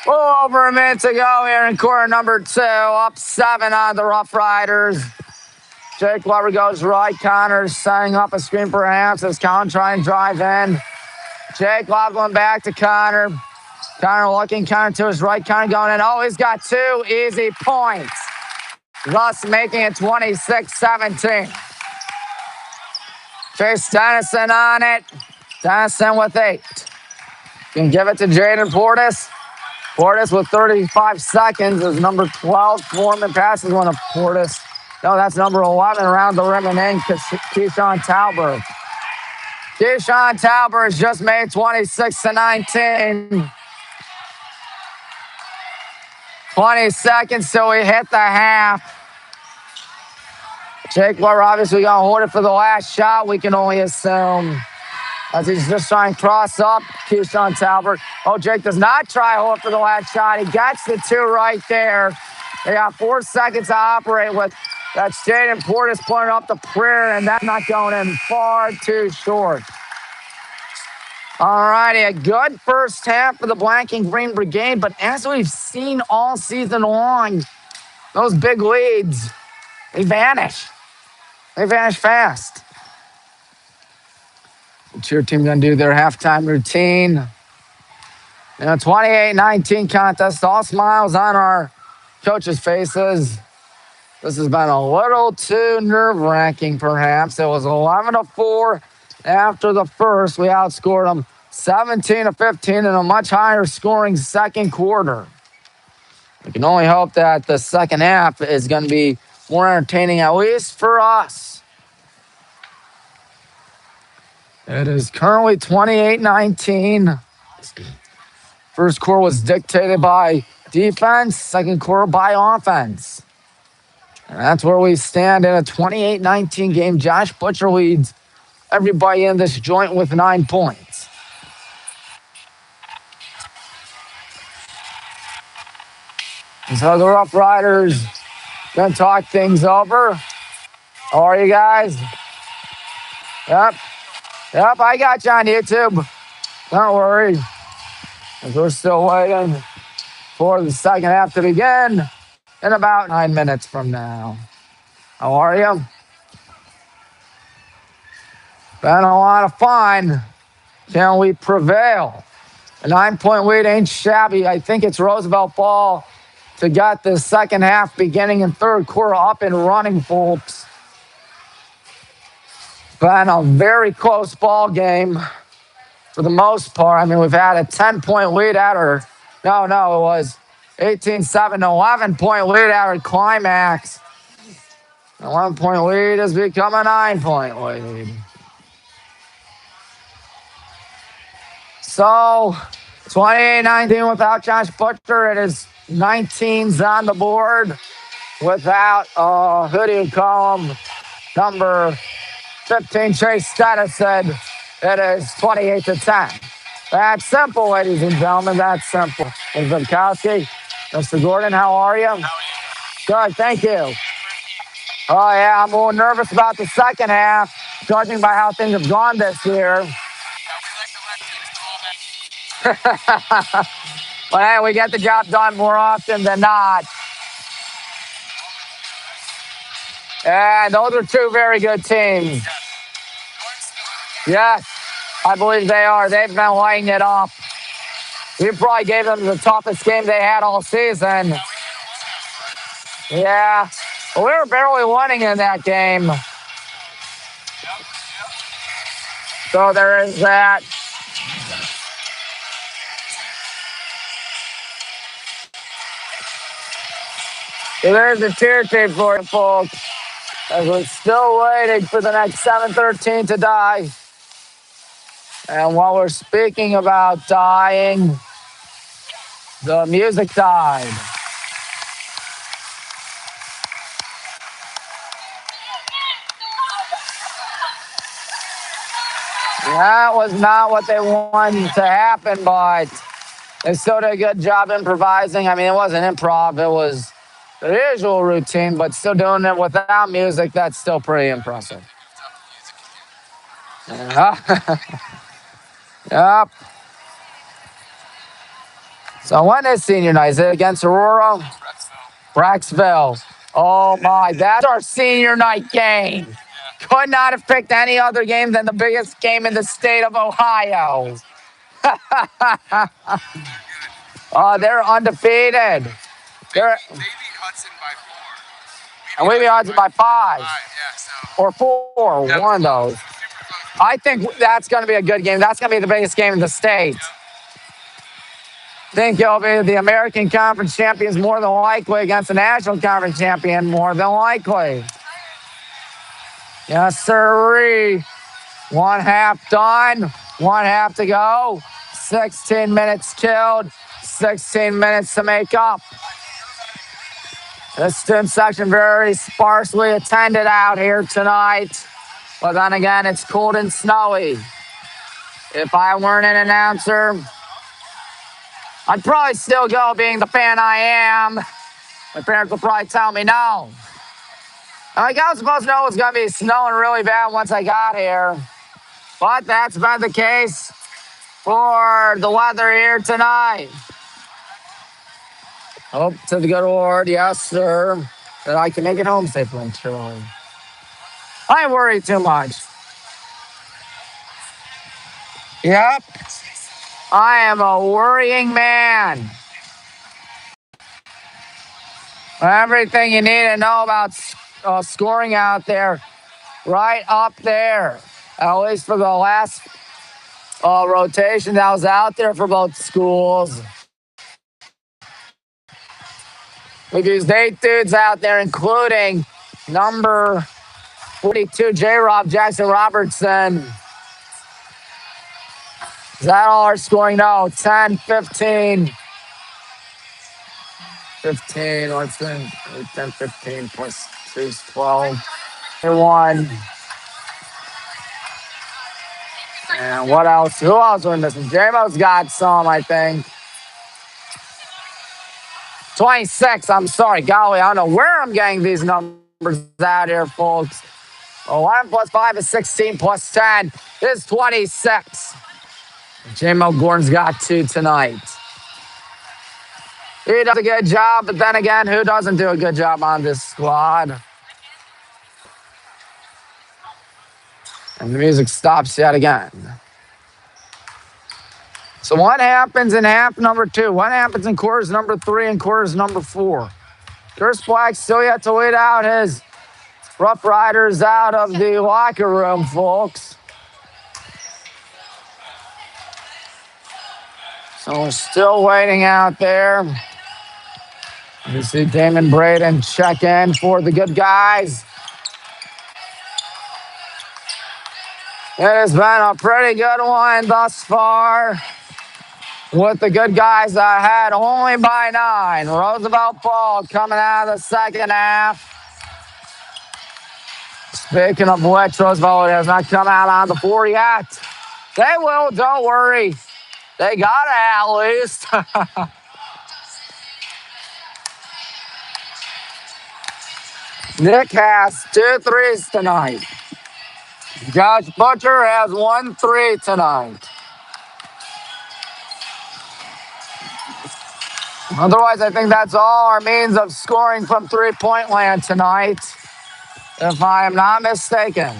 Over a minute to go here in quarter number 2. Up 7 on the Rough Riders. Jake Weber goes right. Connor's setting up a screen perhaps as Connor trying to drive in. Jake Weber going back to Connor. Connor looking. Connor to his right. Connor going in. Oh, he's got 2 easy points. Thus making it 26-17. Chase Dennison on it. Dennison with 8. Can give it to Jaden Portis. Portis with 35 seconds is number 12. Foreman passes one to Portis. No, that's number 11 around the rim and in Keyshawn Talbert. Keyshawn Talbert has just made 26-19. 20 seconds till we hit the half. Jake Weber obviously going to hold it for the last shot, we can only assume. As he's just trying to cross up Keyshawn Talbert. Oh, Jake does not try to hold it for the last shot. He gets the 2 right there. They got 4 seconds to operate with. That's Jaden Portis putting up the prayer, and that's not going in, far too short. All righty, a good first half for the Black and Green Brigade, but as we've seen all season long, those big leads, they vanish. They vanish fast. The cheer team going to do their halftime routine. In a 28-19 contest, all smiles on our coaches' faces. This has been a little too nerve-wracking, perhaps. It was 11-4 after the first. We outscored them 17-15 in a much higher scoring second quarter. We can only hope that the second half is going to be more entertaining, at least for us. It is currently 28-19. First quarter was dictated by defense, second quarter by offense. And that's where we stand in a 28-19 game. Josh Butcher leads everybody in this joint with 9 points. And so the Rough Riders going to talk things over. How are you guys? Yep, I got you on YouTube. Don't worry. As we're still waiting for the second half to begin in about 9 minutes from now. How are you? Been a lot of fun. Can we prevail? A 9-point lead ain't shabby. I think it's Roosevelt ball to get the second half beginning in third quarter up and running, folks. Been a very close ball game for the most part. I mean, we've had a 10-point lead at our, it was 18-7, 11-point lead at our climax. 11-point lead has become a 9-point lead. So, 28-19 without Josh Butcher. It is 19s on the board without who do you call him? Number 15, Chase Dennison. It is 28-10. That's simple, ladies and gentlemen. That's simple. Mr. Bukowski, Mr. Gordon, how are you? Good, thank you. Oh, yeah, I'm a little nervous about the second half, judging by how things have gone this year. But hey, we get the job done more often than not. And those are two very good teams. Yes, I believe they are. They've been lighting it up. We probably gave them the toughest game they had all season. Yeah, but we were barely winning in that game. So there is that. So there's the tier tape for you, folks. As we're still waiting for the next 713 to die. And while we're speaking about dying, the music died. That was not what they wanted to happen, but they still did a good job improvising. I mean, it wasn't improv, it was the usual routine, but still doing it without music, that's still pretty impressive. Yep. So when is senior night? Is it against Aurora? Brecksville. Oh my, that's our senior night game. Could not have picked any other game than the biggest game in the state of Ohio. They're undefeated. They're, They beat Hudson by 4. and we beat Hudson by 5. Yeah, so. Or 4, Yep. one of those. I think that's going to be a good game. That's going to be the biggest game in the state. Yep. I think you'll be the American Conference champions more than likely against the National Conference champion more than likely. Yes, sirree. One half done. One half to go. 16 minutes killed. 16 minutes to make up. The student section very sparsely attended out here tonight. But then again, it's cold and snowy. If I weren't an announcer, I'd probably still go being the fan I am. My parents would probably tell me no. I was supposed to know it was going to be snowing really bad once I got here. But that's been the case for the weather here tonight. Hope to the good Lord, yes, sir, that I can make it home safely and truly. I worry too much. Yep. I am a worrying man. Everything you need to know about scoring out there, right up there. At least for the last rotation that was out there for both schools. We've used 8 dudes out there, including number 42, J-Rob Jackson Robertson. Is that all our scoring? No, 10, 15. 15, what's in 10, 15 plus 2 is 12. 1. And what else? Who else are we missing? J-Mo's got some, I think. 26, I'm sorry. Golly, I don't know where I'm getting these numbers out here, folks. 11 plus 5 is 16 plus 10 is 26. J-Mo Gordon's got 2 tonight. He does a good job, but then again, who doesn't do a good job on this squad? And the music stops yet again. So what happens in half number 2? What happens in quarters number 3 and quarters number 4? Chris Black still yet to lead out his Rough Riders out of the locker room, folks. So we're still waiting out there. You see Damon Braden check in for the good guys. It has been a pretty good one thus far. With the good guys ahead only by 9. Roosevelt ball coming out of the second half. Speaking of which, Roosevelt has not come out on the floor yet. They will, don't worry. They got it at least. Nick has 2 threes tonight. Josh Butcher has 1 3 tonight. Otherwise, I think that's all our means of scoring from three-point land tonight, if I am not mistaken.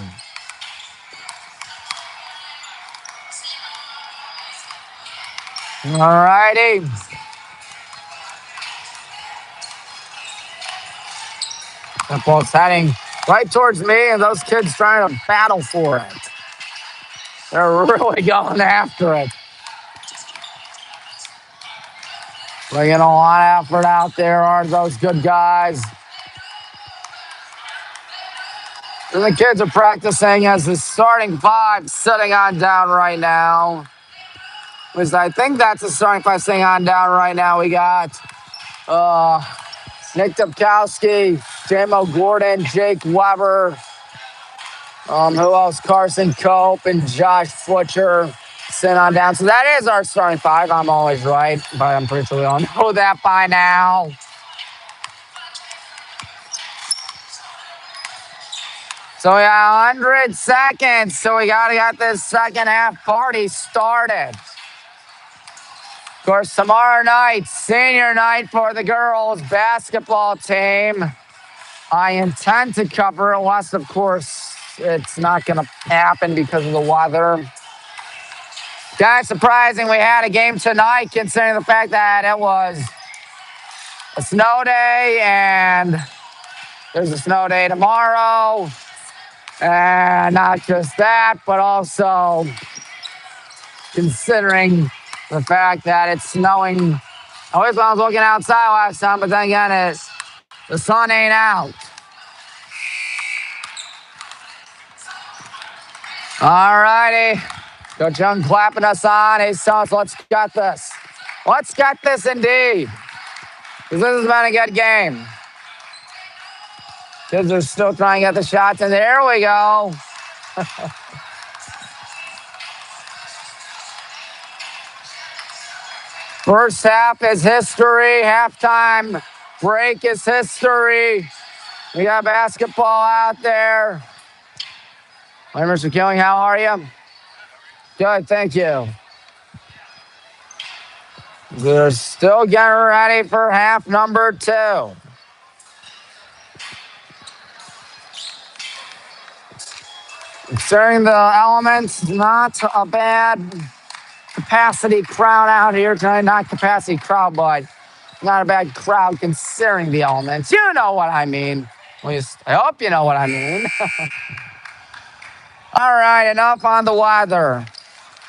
All righty. The ball's heading right towards me, and those kids trying to battle for it. They're really going after it. Bringing a lot of effort out there are those good guys. And the kids are practicing as the starting 5 sitting on down right now. At least I think that's the starting 5 sitting on down right now. We got Nick Dubkowski, J-Mo Gordon, Jake Weber. Who else? Carson Cope and Josh Fletcher sitting on down. So that is our starting 5. I'm always right, but I'm pretty sure we all know that by now. So we got 100 seconds. So we got to get this second half party started. Of course, tomorrow night, senior night for the girls basketball team. I intend to cover, unless, of course, it's not going to happen because of the weather. Kind of surprising we had a game tonight, considering the fact that it was a snow day and there's a snow day tomorrow. And not just that, but also considering the fact that it's snowing. I was looking outside last time, but then again, the sun ain't out. All righty. Coach Young clapping us on. Hey, Sons, let's get this. Let's get this indeed. Because this has been a good game. Kids are still trying to get the shots, and there we go. First half is history. Halftime break is history. We got basketball out there. Hi, Mr. Killing, how are you? Good, thank you. We're still getting ready for half number 2. Considering the elements, not a bad capacity crowd out here tonight. Not capacity crowd, but not a bad crowd considering the elements. You know what I mean. At least I hope you know what I mean. All right, enough on the weather.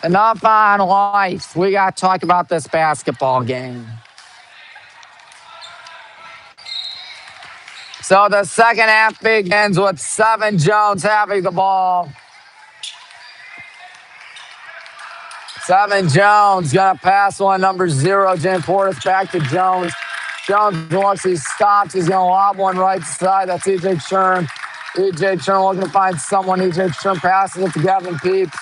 Enough on life. We got to talk about this basketball game. So the second half begins with Seven Jones having the ball. Seven Jones going to pass one, number 0, Jim Portis, back to Jones. Jones, once he stops, he's going to lob one right side. That's E.J. Churn. E.J. Churn looking to find someone. E.J. Churn passes it to Gavin Peeps.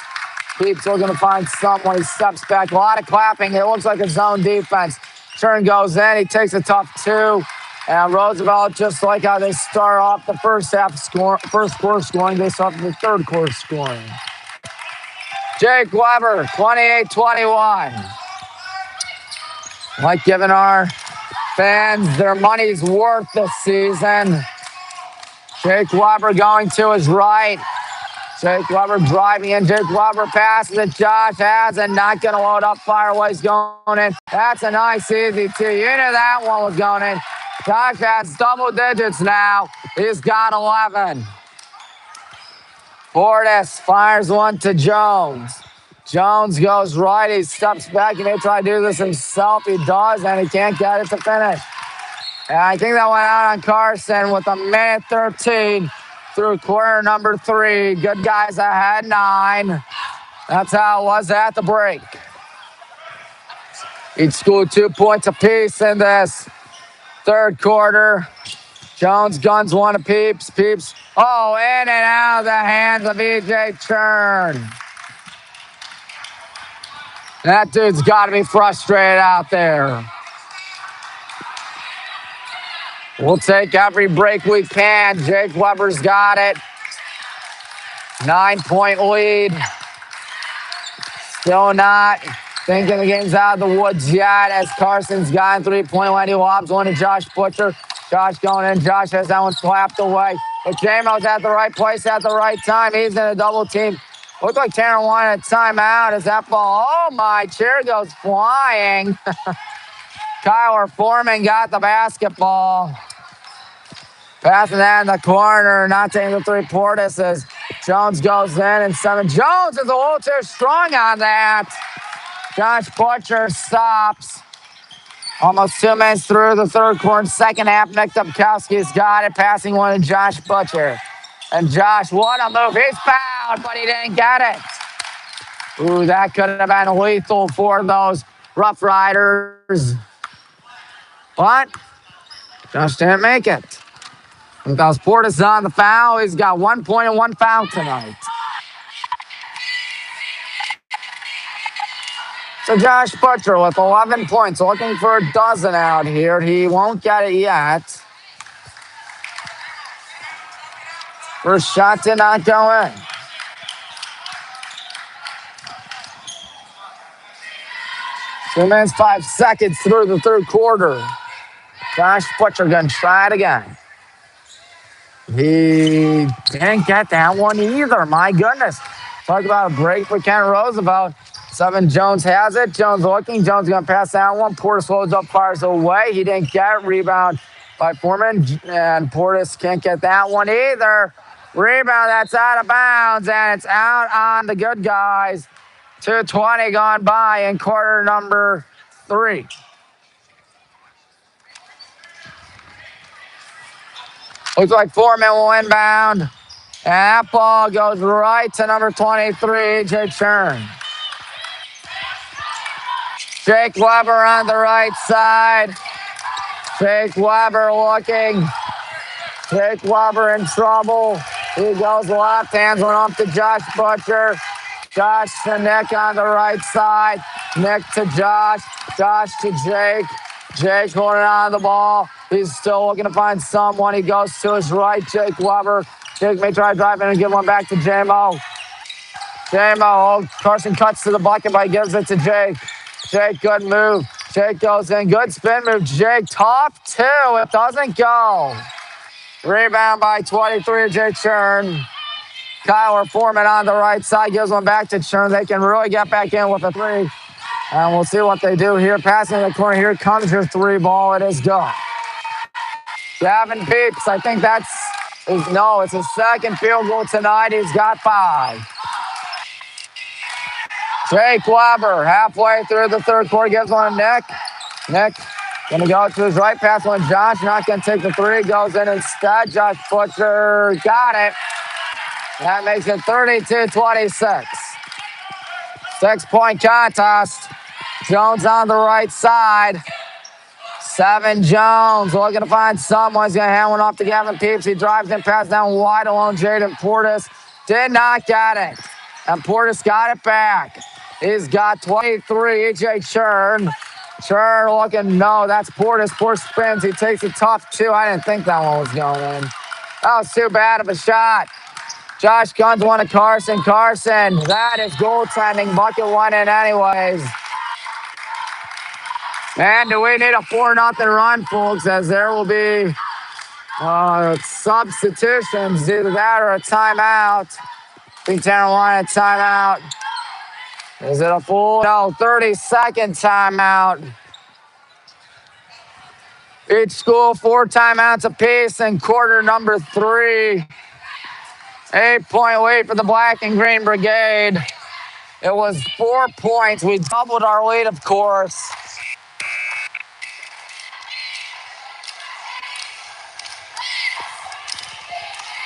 Peeps looking to find someone. He steps back. A lot of clapping. It looks like a zone defense. Churn goes in. He takes a tough 2. And Roosevelt, just like how they start off the first quarter scoring, they start the third quarter scoring. Jake Weber, 28-21. Like giving our fans their money's worth this season. Jake Weber going to his right. Jake Weber driving in. Jake Weber passes it. Josh has it. Not going to load up. Fireway's going in. That's a nice easy 2. You knew that one was going in. Josh has double digits now. He's got 11. Portis fires one to Jones. Jones goes right. He steps back. He may try to do this himself. He does, and he can't get it to finish. And I think that went out on Carson with 1:13 through quarter number 3. Good guys ahead 9. That's how it was at the break. Each school 2 points apiece in this third quarter. Jones guns one to Peeps. Peeps, in and out of the hands of E.J. Churn. That dude's got to be frustrated out there. We'll take every break we can. Jake Weber's got it. 9-point lead. Still not thinking the game's out of the woods yet as Carson's got 3-point line. He lobs one to Josh Butcher. Josh going in. Josh has that one slapped away. But J-Mo's at the right place at the right time. He's in a double team. Looks like Taryn wanted a timeout as that ball, oh my, chair goes flying. Kyler Foreman got the basketball. Passing that in the corner, not taking the three. Portis as Jones goes in, and 7. Jones is a little too strong on that. Josh Butcher stops. Almost 2 minutes through the third quarter. Second half, Nick Dubkowski's got it. Passing one to Josh Butcher. And Josh, what a move. He's fouled, but he didn't get it. Ooh, that could have been lethal for those Rough Riders. But Josh didn't make it. Because Portis on the foul. He's got 1 point and 1 foul tonight. So Josh Butcher with 11 points, looking for a dozen out here. He won't get it yet. First shot did not go in. Two minutes, 5 seconds through the third quarter. Josh Butcher gonna try it again. He didn't get that one either. My goodness. Talk about a break for Kent Roosevelt. 7 Jones has it. Jones looking. Jones going to pass that one. Portis loads up, fires away. He didn't get it. Rebound by Foreman. And Portis can't get that one either. Rebound, that's out of bounds. And it's out on the good guys. 2:20 gone by in quarter number 3. Looks like Foreman will inbound. And that ball goes right to number 23, Jay Churn. Jake Weber on the right side. Jake Weber looking. Jake Weber in trouble. He goes left, hands one off to Josh Butcher. Josh to Nick on the right side. Nick to Josh. Josh to Jake. Jake holding on the ball. He's still looking to find someone. He goes to his right, Jake Weber. Jake may try to drive in and give one back to J-Mo. J-Mo, Carson cuts to the bucket, but he gives it to Jake. Jake, good move. Jake goes in, good spin move. Jake, top 2, it doesn't go. Rebound by 23, Jake Churn. Kyler Foreman on the right side, gives one back to Churn. They can really get back in with a 3. And we'll see what they do here. Passing in the corner, here comes your 3 ball. It is good. Gavin Peeps, I think it's his second field goal tonight. He's got 5. Jake Weber, halfway through the third quarter, gives one to Nick. Nick going to go to his right, pass one to Josh. Not going to take the 3, goes in instead. Josh Butcher got it. That makes it 32-26. 6-point contest. Jones on the right side. 7 Jones looking to find someone. He's going to hand one off to Gavin Peeps. He drives in, pass down wide alone. Jaden Portis did not get it. And Portis got it back. He's got 23, E.J. Churn. Churn looking, no, that's Portis. Portis spins. He takes a tough 2. I didn't think that one was going in. That was too bad of a shot. Josh guns one to Carson. Carson, that is goaltending. Bucket one in anyways. And do we need a 4-0 run, folks, as there will be substitutions, either that or a timeout. I think Tanner wanted a timeout. Is it a full? No, 30-second timeout. Each school 4 timeouts apiece in quarter number 3. 8-point lead for the Black and Green Brigade. It was 4 points. We doubled our lead, of course.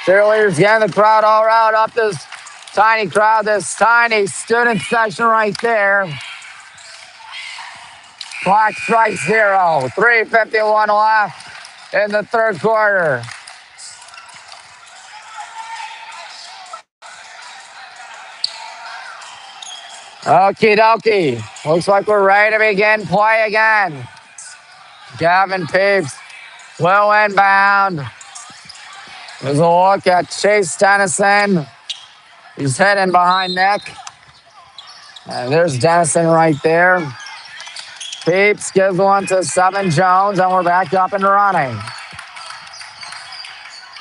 Cheerleaders getting the crowd all riled up. This tiny crowd, this tiny student section right there. Clock strikes 0. 3:51 left in the third quarter. Okie dokie. Looks like we're ready to begin play again. Gavin Peeps will inbound. There's a look at Chase Dennison. He's heading behind Nick. And there's Dennison right there. Peeps gives one to 7 Jones, and we're back up and running.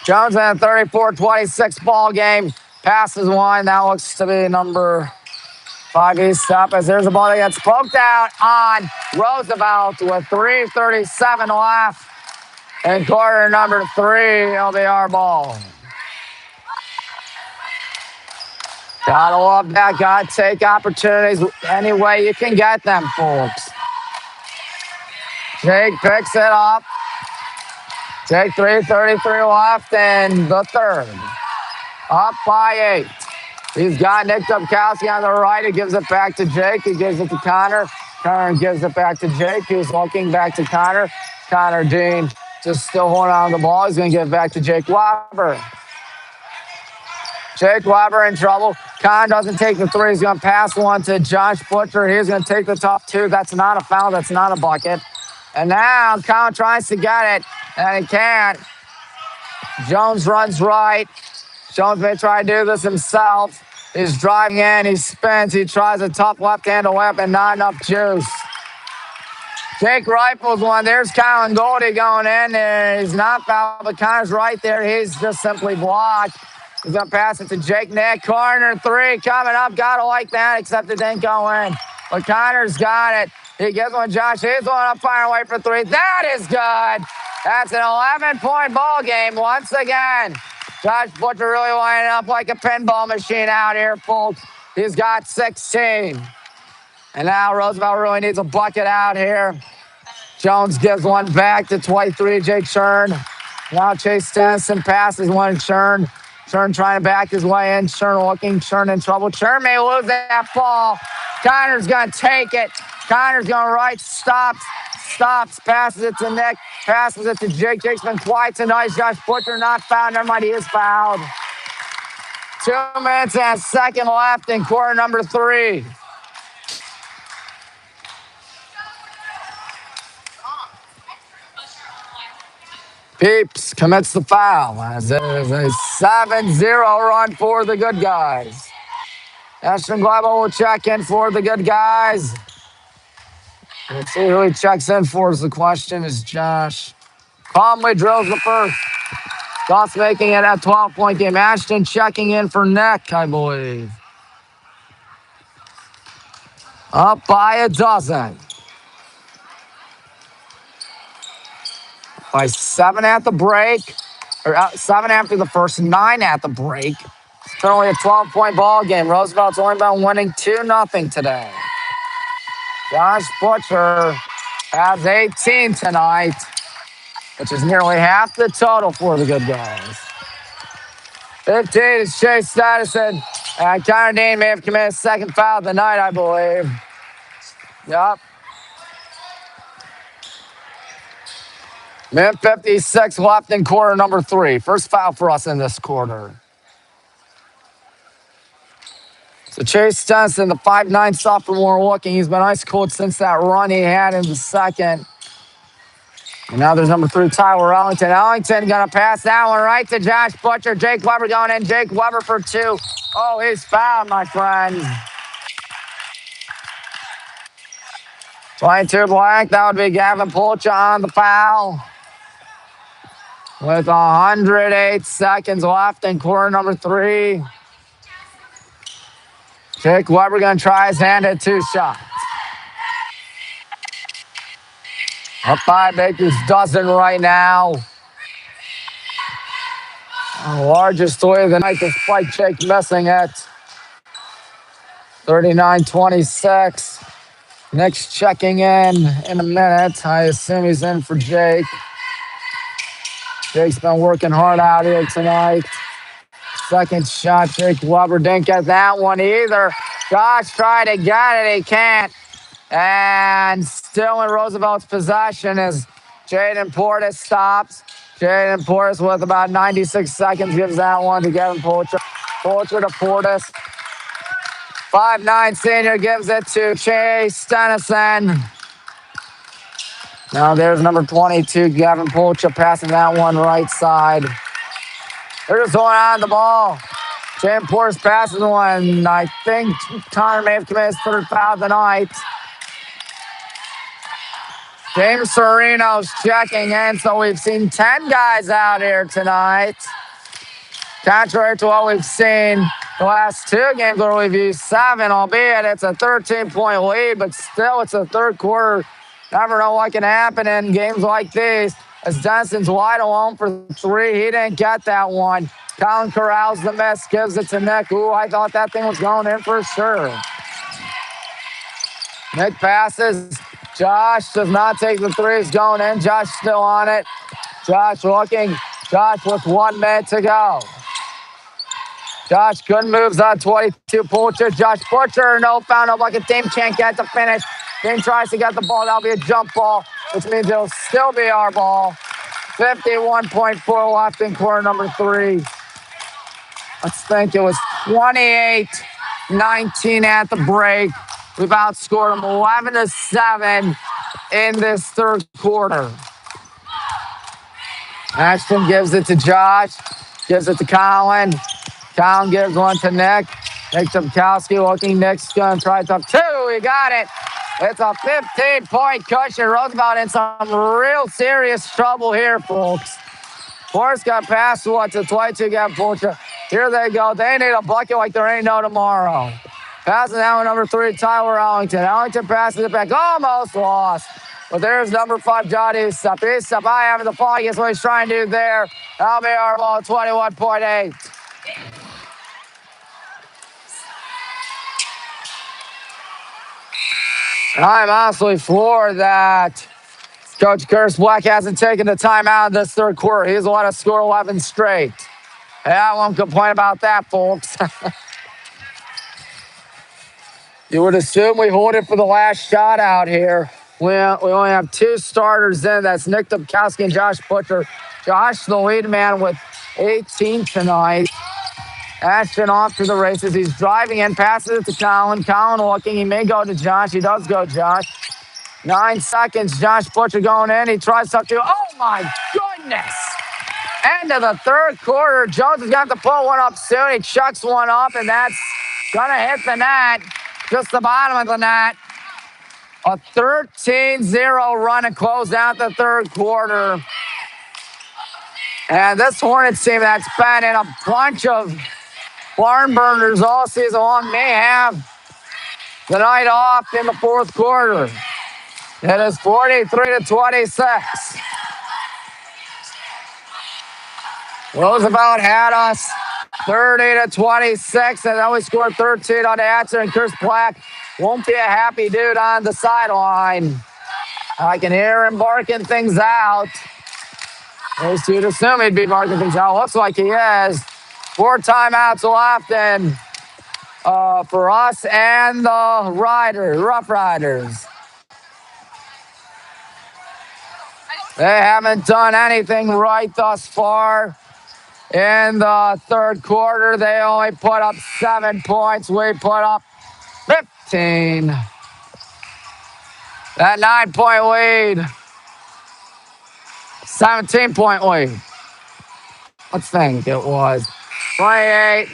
Jones in a 34-26 ball game. Passes one. That looks to be number 5 East up as there's a ball that gets poked out on Roosevelt with 3:37 left. And quarter number 3, it'll be our ball. Gotta love that. Gotta take opportunities any way you can get them, folks. Jake picks it up. Jake 3:33 left in the third. Up by 8. He's got Nick Dubkowski on the right. He gives it back to Jake. He gives it to Connor. Connor gives it back to Jake. He's looking back to Connor. Connor Dean just still holding on to the ball. He's going to give it back to Jake Weber. Jake Weber in trouble. Connor doesn't take the 3. He's going to pass one to Josh Butcher. He's going to take the top 2. That's not a foul. That's not a bucket. And now Connor tries to get it, and he can't. Jones runs right. Jones may try to do this himself. He's driving in. He spins. He tries a tough left-handed weapon. Not enough juice. Jake rifles one. There's Colin Goldie going in. He's not fouled, but Connor's right there. He's just simply blocked. He's going to pass it to Jake Nick. Corner 3 coming up. Got to like that, except it didn't go in. But Connor's got it. He gets one. Josh is one up, firing away for 3. That is good. That's an 11-point ball game once again. Josh Butcher really lining up like a pinball machine out here, folks. He's got 16. And now Roosevelt really needs a bucket out here. Jones gives one back to 23, Jake Shern. Now Chase Dennison passes one to Shern. Shern trying to back his way in. Shern looking. Shern in trouble. Shern may lose that ball. Connor's going to take it. Connor's going right. Stops. Passes it to Nick. Passes it to Jake. Jake's been quiet tonight. Josh Butcher not fouled. Never mind, he is fouled. 2 minutes and a second left in quarter number 3. Peeps commits the foul as it is a 7-0 run for the good guys. Ashton Gleibo will check in for the good guys. Let's see who he checks in for is the question is Josh. Calmly drills the first. Thus making it a 12-point game. Ashton checking in for Nick, I believe. Up by a dozen. By 7 at the break. Or 7 after the first, 9 at the break. It's currently a 12-point ball game. Roosevelt's only been winning 2-0 today. Josh Butcher has 18 tonight, which is nearly half the total for the good guys. 15 is Chase Dennison. And Connor Dean may have committed a second foul of the night, I believe. Yep. Minute 56 left in quarter number 3. First foul for us in this quarter. So Chase Dennison, the 5'9" sophomore looking. He's been ice cold since that run he had in the second. And now there's number 3, Tyler Ellington. Ellington going to pass that one right to Josh Butcher. Jake Weber going in. Jake Weber for 2. Oh, he's fouled, my friends. 22 blank. That would be Gavin Polcha on the foul. With 108 seconds left in quarter number 3. Jake Weber going to try his hand at 2 shots. Up by Baker's dozen right now. The largest three of the night despite Jake missing it. 39-26. Nick's checking in a minute. I assume he's in for Jake. Jake's been working hard out here tonight. Second shot, Jake Weber didn't get that one either. Josh tried to get it, he can't. And still in Roosevelt's possession as Jaden Portis stops. Jaden Portis with about 96 seconds gives that one to Gavin Polcher. Polcher to Portis. 5'9" senior gives it to Chase Dennison. Now there's number 22, Gavin Polcha, passing that one right side. They're just going on the ball. James Portis passes one. I think Connor may have committed his third foul of the night. James Sereno's checking in, so we've seen 10 guys out here tonight. Contrary to what we've seen the last two games where we've used 7, albeit it's a 13-point lead, but still it's a third quarter. Never know what can happen in games like these. As Dennison's wide alone for 3, he didn't get that one. Colin corrals the miss, gives it to Nick. Ooh, I thought that thing was going in for sure. Nick passes. Josh does not take the 3. He's going in. Josh still on it. Josh looking. Josh with 1 minute to go. Josh good moves on 22. Butcher. Josh Butcher, no foul, no bucket. Dame can't get the finish. Dame tries to get the ball. That'll be a jump ball, which means it'll still be our ball. 51.4 left in quarter number 3. Let's think it was 28-19 at the break. We've outscored them 11-7 in this third quarter. Ashton gives it to Josh. Gives it to Colin. Colin gives one to Nick. Nick Tomkowski looking. Nick's going to try top 2. He got it. It's a 15-point cushion. Roosevelt in some real serious trouble here, folks. Forrest got past what to 22 got Fulcher. Here they go. They need a bucket like there ain't no tomorrow. Passing that one, number 3, Tyler Ellington. Ellington passes it back. Almost lost. But there's number 5, John Eastop. Eastop, I having the fall. Guess what he's trying to do there. That'll be our ball, 21.8. I'm absolutely floored that Coach Curtis Black hasn't taken the timeout in this third quarter. He's let us score 11 straight. Yeah, I won't complain about that, folks. You would assume we hold it for the last shot out here. We only have 2 starters in. That's Nick Tomkowski and Josh Butcher. Josh, the lead man, with 18 tonight. Ashton off to the races. He's driving in, passes it to Colin. Colin looking. He may go to Josh. He does go Josh. 9 seconds. Josh Butcher going in. He tries something. Oh, my goodness. End of the third quarter. Jones has got to pull one up soon. He chucks one up, and that's going to hit the net. Just the bottom of the net. A 13-0 run to close out the third quarter. And this Hornets team that's been in a bunch of barn burners all season long may have the night off in the fourth quarter. It is 43-26. Roosevelt had us 30-26, and then we scored 13 on the answer, and Chris Black won't be a happy dude on the sideline. I can hear him barking things out. At least you'd assume he'd be barking things out. Looks like he is. 4 timeouts left, and for us and the Rough Riders. They haven't done anything right thus far. In the third quarter, they only put up 7 points. We put up 15. That 9-point lead. 17-point lead. Let's think it was. 28.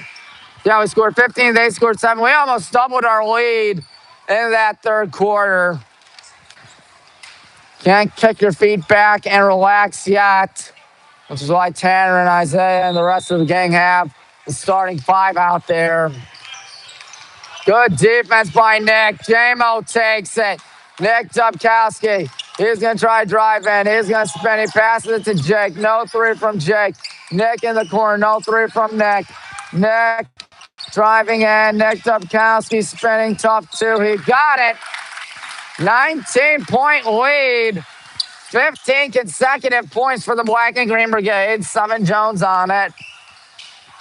Yeah, we scored 15. They scored 7. We almost doubled our lead in that third quarter. Can't kick your feet back and relax yet, which is why Tanner and Isaiah and the rest of the gang have the starting 5 out there. Good defense by Nick. J-Mo takes it. Nick Tomkowski. He's going to try to drive in. He's going to spin. He passes it to Jake. No 3 from Jake. Nick in the corner. No 3 from Nick. Nick driving in. Nick Tomkowski spinning tough 2. He got it. 19-point lead. 15 consecutive points for the Black and Green Brigade. Summon Jones on it.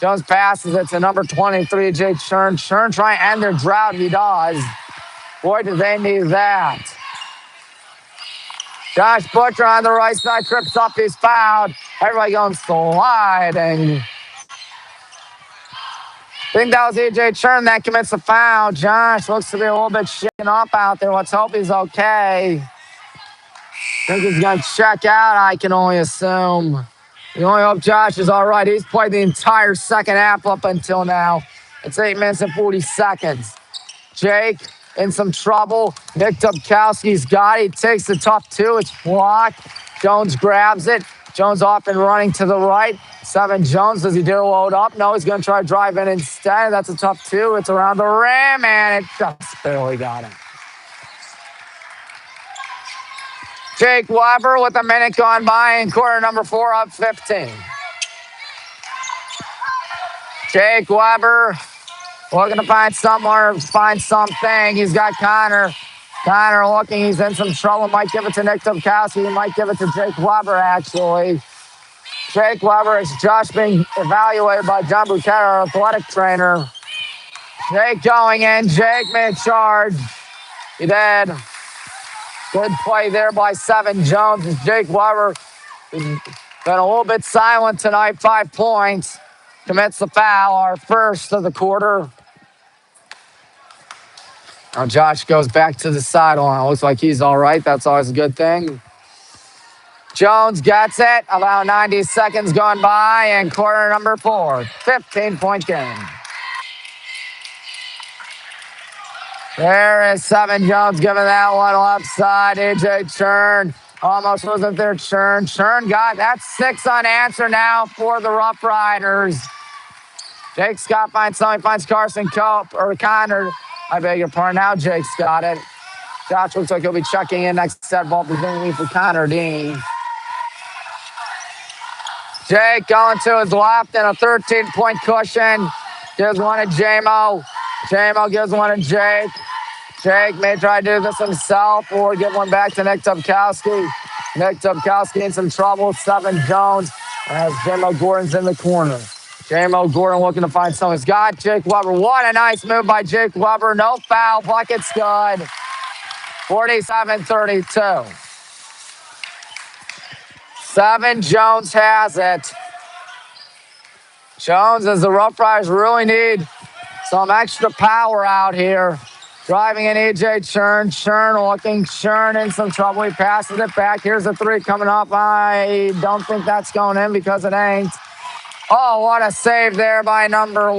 Jones passes it to number 23, Jake Shern. Shern trying to end their drought. He does. Boy, do they need that. Josh Butcher on the right side trips up. He's fouled. Everybody going sliding. think that was EJ Churn that commits the foul. Josh looks to be a little bit shaken up out there. Let's hope he's okay. Think he's going to check out, I can only assume. We only hope Josh is all right. He's played the entire second half up until now. It's 8 minutes and 40 seconds. Jake in some trouble. Nick Dubkowski's got it. He takes the tough two. It's blocked. Jones grabs it. Jones off and running to the right. 7 Jones, does he dare load up? No, he's going to try to drive in instead. That's a tough two. It's around the rim, and it just barely got him. Jake Weber with a minute gone by in quarter number 4 up 15. Jake Weber looking to find somewhere, find something. He's got Connor. Connor looking, he's in some trouble. Might give it to Nick Dubkowski. He might give it to Jake Weber, actually. Jake Weber is just being evaluated by John Bouquet, our athletic trainer. Jake going in. Jake made charge. He did. Good play there by 7 Jones. Jake Weber has been a little bit silent tonight. 5 points. Commits the foul, our first of the quarter. Now Josh goes back to the sideline. Looks like he's all right. That's always a good thing. Jones gets it. About 90 seconds gone by in quarter number 4. 15-point game. There is 7 Jones giving that one left side. AJ Churn almost wasn't there. Churn got that 6 unanswered now for the Rough Riders. Jake Scott finds something, finds Carson Cope, or Connor. I beg your pardon. Now Jake's got it. Josh looks like he'll be checking in next set ball, presumably for Connor Dean. Jake going to his left and a 13-point cushion. Gives one to J-Mo. J-Mo gives one to Jake. Jake may try to do this himself or give one back to Nick Dubkowski. Nick Dubkowski in some trouble. 7 Jones as J-Mo Gordon's in the corner. J-Mo Gordon looking to find someone. He's got Jake Weber. What a nice move by Jake Weber. No foul. Bucket's good. 47-32. 7 Jones has it. Jones, as the Rough Riders really need some extra power out here. Driving in EJ Churn. Churn looking. Churn in some trouble. He passes it back. Here's a 3 coming up. I don't think that's going in because it ain't. Oh, what a save there by number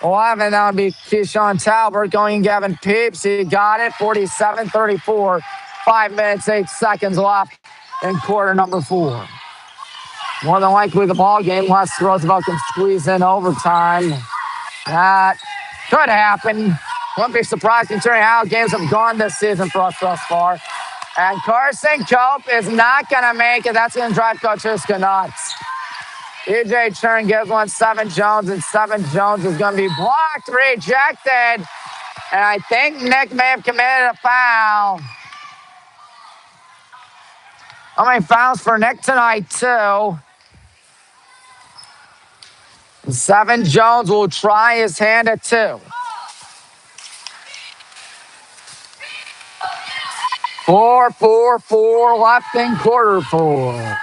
11. That would be Keyshawn Talbert going in Gavin Peeps. He got it. 47-34. 5 minutes, 8 seconds left in quarter number 4. More than likely the ball game, unless Roosevelt can squeeze in overtime. That could happen. Wouldn't be surprised considering how games have gone this season for us thus far. And Carson Cope is not going to make it. That's going to drive Coach Huska nuts. EJ Churn gives one 7 Jones, and 7 Jones is going to be blocked, rejected. And I think Nick may have committed a foul. How many fouls for Nick tonight, too? 7 Jones will try his hand at 2. 4-4-4 left in quarter 4.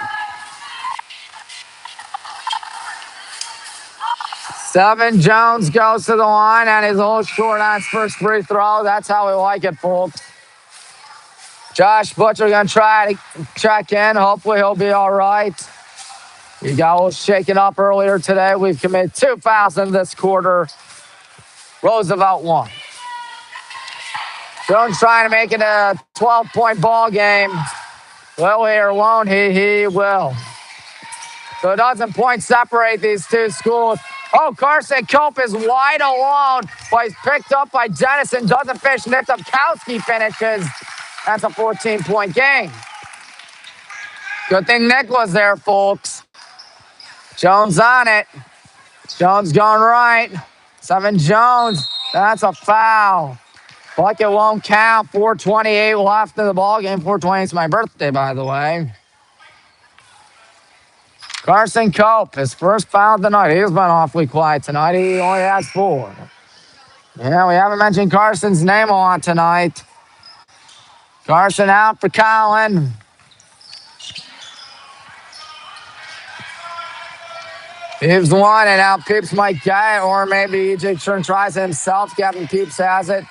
7 Jones goes to the line and he's a little short on his first free throw. That's how we like it, folks. Josh Butcher going to try to check in. Hopefully he'll be all right. He got a little shaken up earlier today. We've committed 2 fouls in this quarter. Roosevelt 1. Jones trying to make it a 12-point ball game. Will he or won't he? He will. So a dozen points separate these two schools. Oh, Carson Cope is wide alone, but he's picked up by Dennison. Doesn't finish. Nick Dubkowski finishes. That's a 14-point game. Good thing Nick was there, folks. Jones on it. Jones going right. 7 Jones. That's a foul. Bucket won't count. 4:28 left in the ballgame. 4:20 is my birthday, by the way. Carson Cope, his first foul of the night. He's been awfully quiet tonight. He only has 4. Yeah, we haven't mentioned Carson's name a lot tonight. Carson out for Colin. Peeps one, and now Peeps might get it, or maybe EJ Churn tries it himself. Gavin Peeps has it.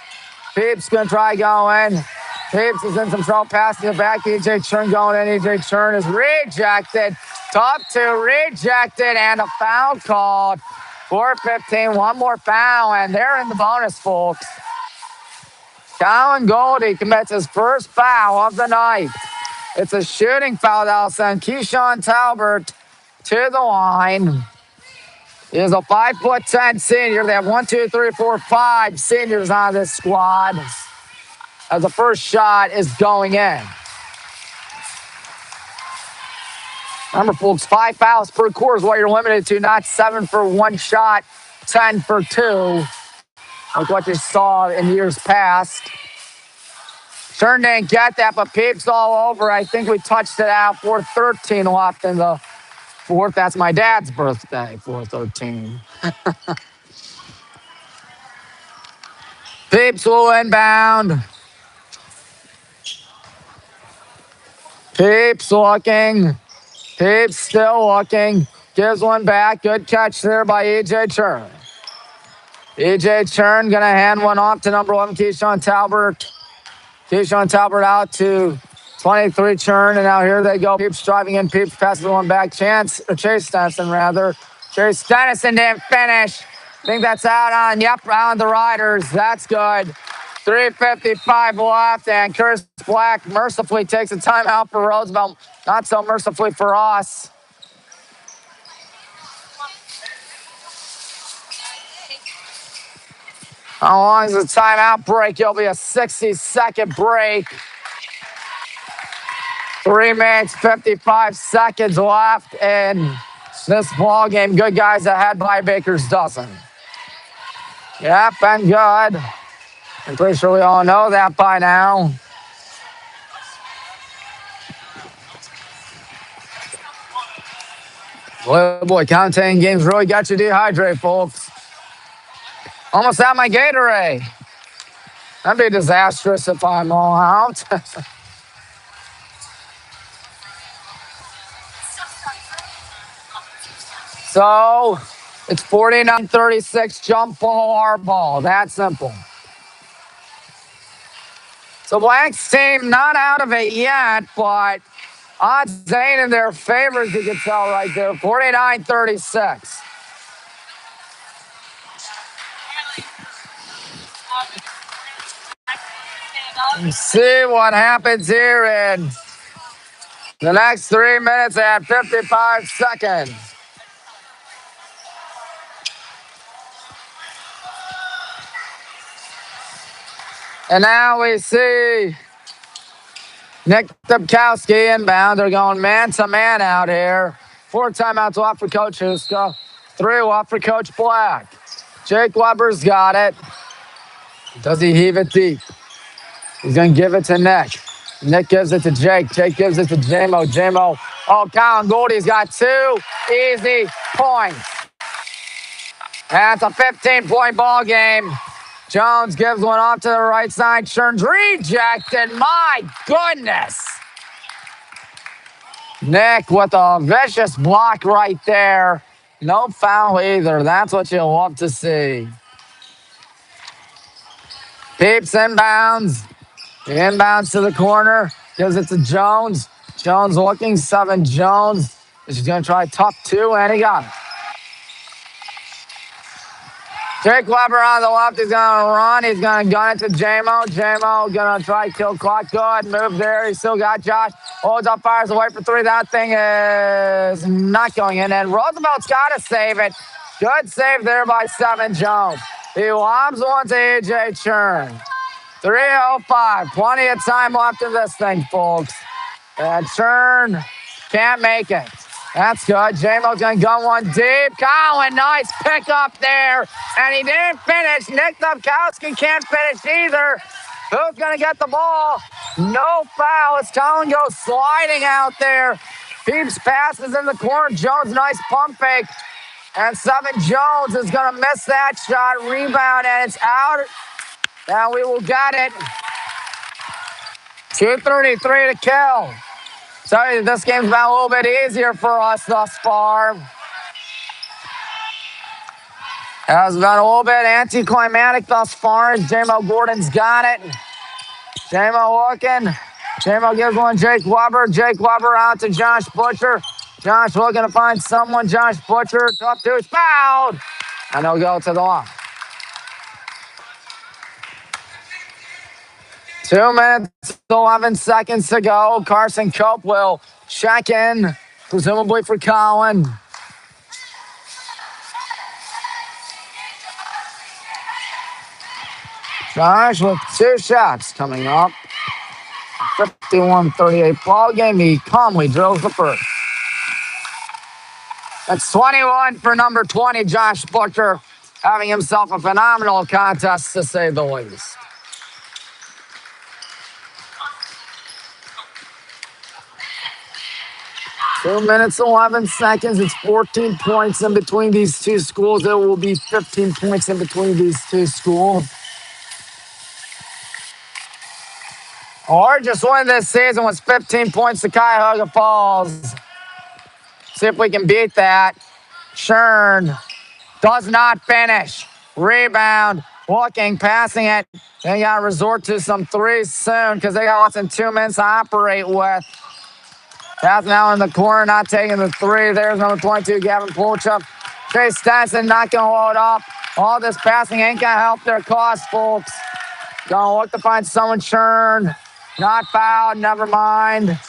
Peeps gonna try going. Peeps is in some trouble, passing it back. EJ Churn going in. EJ Churn is rejected. Top two rejected, and a foul called. 4:15, one more foul, and they're in the bonus, folks. Colin Goldie commits his first foul of the night. It's a shooting foul that'll send Keyshawn Talbert to the line. He is a 5'10" senior. They have 1, 2, 3, 4, 5 seniors on this squad. As the first shot is going in. Remember, folks, 5 fouls per quarter is what you're limited to, not 7 for one shot, 10 for two, like what you saw in years past. Churn didn't get that, but Peeps all over. I think we touched it out. 4:13 left in the fourth. That's my dad's birthday, 4:13. Peeps will inbound. Peeps looking. Peeps still looking. Gives one back. Good catch there by EJ Churn. EJ Churn going to hand one off to number 11, Keyshawn Talbert. Keyshawn Talbert out to 23 Churn, and now here they go. Peeps driving in. Peeps passes one back. Chase Dennison, rather. Chase Dennison didn't finish. I think that's out on, on the Riders. That's good. 3:55 left, and Chris Black mercifully takes a timeout for Roosevelt. Not so mercifully for us. How long is the timeout break? It'll be a 60-second break. 3 minutes, 55 seconds left in this ball game. Good guys ahead by Baker's dozen. Yep, and good. I'm pretty sure we all know that by now. Boy, counting games really got you dehydrated, folks. Almost out my Gatorade. That'd be disastrous if I'm all out. So it's 49-36, jump ball, our ball. That simple. So Black's team not out of it yet, but odds ain't in their favor, as you can tell right there. 49-36. Let's see what happens here in the next 3 minutes and 55 seconds. And now we see Nick Dubkowski inbound. They're going man-to-man out here. 4 timeouts off for Coach Huska. 3 off for Coach Black. Jake Weber's got it. Does he heave it deep? He's going to give it to Nick. Nick gives it to Jake. Jake gives it to J-Mo. J-Mo. Oh, Colin Goldie's got 2 easy points. That's a 15-point ball game. Jones gives one off to the right side. Churn's rejected. My goodness. Nick with a vicious block right there. No foul either. That's what you love to see. Peeps inbounds. Inbounds to the corner. Gives it to Jones. Jones looking. 7 Jones. He's going to try tough 2, and he got it. Jake Weber on the left. He's going to run. He's going to gun it to J-Mo. J-Mo going to try kill clock. Good move there. He's still got Josh. Holds up, fires away for 3. That thing is not going in. And Roosevelt's got to save it. Good save there by 7 Jones. He lobs one to EJ Churn. 3:05. Plenty of time left in this thing, folks. And Churn can't make it. That's good. J-Mo's going to gun one deep. Colin, nice pickup there. And he didn't finish. Nick Dubkowski can't finish either. Who's going to get the ball? No foul. As Colin goes sliding out there. Peeps passes in the corner. Jones, nice pump fake. And 7 Jones is going to miss that shot. Rebound, and it's out. Now we will get it. 2:33 to kill. Sorry, this game's been a little bit easier for us thus far. Has been a little bit anticlimactic thus far. J-Mo Gordon's got it. J-Mo looking. J-Mo gives one Jake Weber. Jake Weber out to Josh Butcher. Josh looking to find someone. Josh Butcher up to his fouled. And he'll go to the line. 2 minutes, 11 seconds to go. Carson Cope will check in, presumably for Colin. Josh with 2 shots coming up. 51-38 ball game. He calmly drills the first. That's 21 for number 20, Josh Butcher, having himself a phenomenal contest, to say the least. Two minutes, 11 seconds. It's 14 points in between these two schools. It will be 15 points in between these two schools. Or just win this season was 15 points to Cuyahoga Falls. See if we can beat that. Shern does not finish. Rebound, looking, passing it. They got to resort to some threes soon because they got less than 2 minutes to operate with. That's now in the corner, not taking the three. There's number 22, Gavin Polchup. Chase Stenson not going to load up. All this passing ain't going to help their cause, folks. Going to look to find someone. Shern. Not fouled, never mind.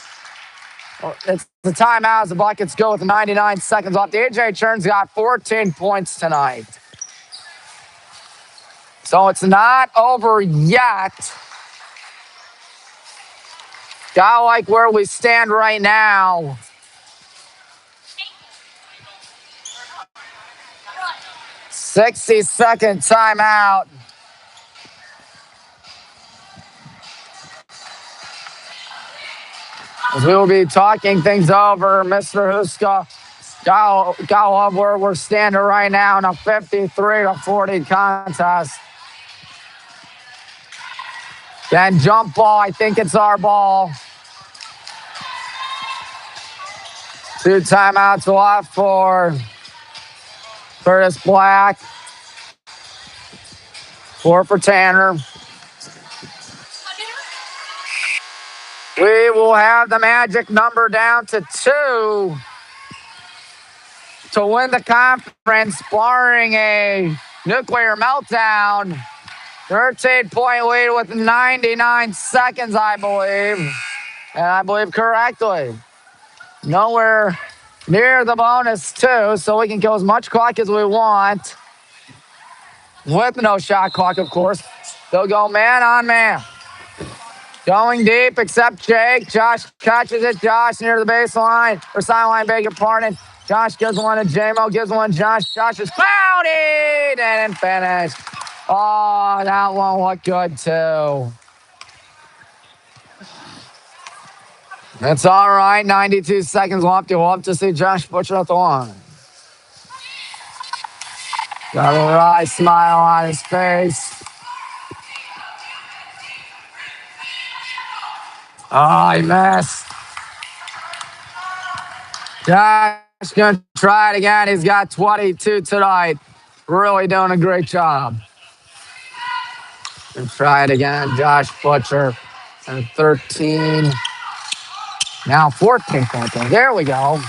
It's the timeout as the Buckets go with 99 seconds left. AJ Chern's got 14 points tonight. So it's not over yet. Gotta like where we stand right now. "60-second timeout. As we will be talking things over, Mr. Huska. Gotta love where we're standing right now in a 53-40 contest. Then jump ball, I think it's our ball. 2 timeouts left for Curtis Black. 4 for Tanner. We will have the magic number down to 2 to win the conference, barring a nuclear meltdown. 13-point lead with 99 seconds, I believe. And I believe correctly. Nowhere near the bonus, too, so we can kill as much clock as we want. With no shot clock, of course. They'll go man on man. Going deep, except Jake. Josh catches it. Josh near the baseline. Or sideline, beg your pardon. Josh gives one to J-Mo, gives one to Josh. Josh is fouled. Didn't finish. Oh, that one looked good, too. It's all right. 92 seconds left. You'll love to see Josh Butcher at the line. Got a wry smile on his face. Oh, he missed. Josh going to try it again. He's got 22 tonight. Really doing a great job. And try it again. Josh Butcher. And 13. Now 14 points. There we go.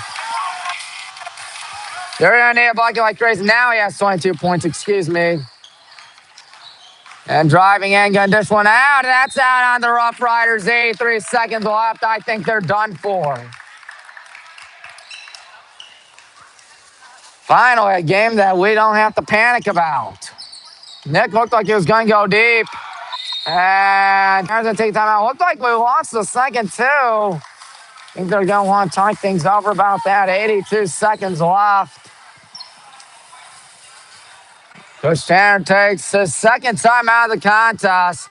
They're going to need a bucket like crazy. Now he has 22 points. Excuse me. And driving in, going to dish one out. That's out on the Rough Riders. 83 seconds left. I think they're done for. Finally, a game that we don't have to panic about. Nick looked like he was going to go deep. And there's a take time out. Looked like we lost the second, too. I think they're going to want to talk things over about that. 82 seconds left. Coach Tanner takes his second time out of the contest.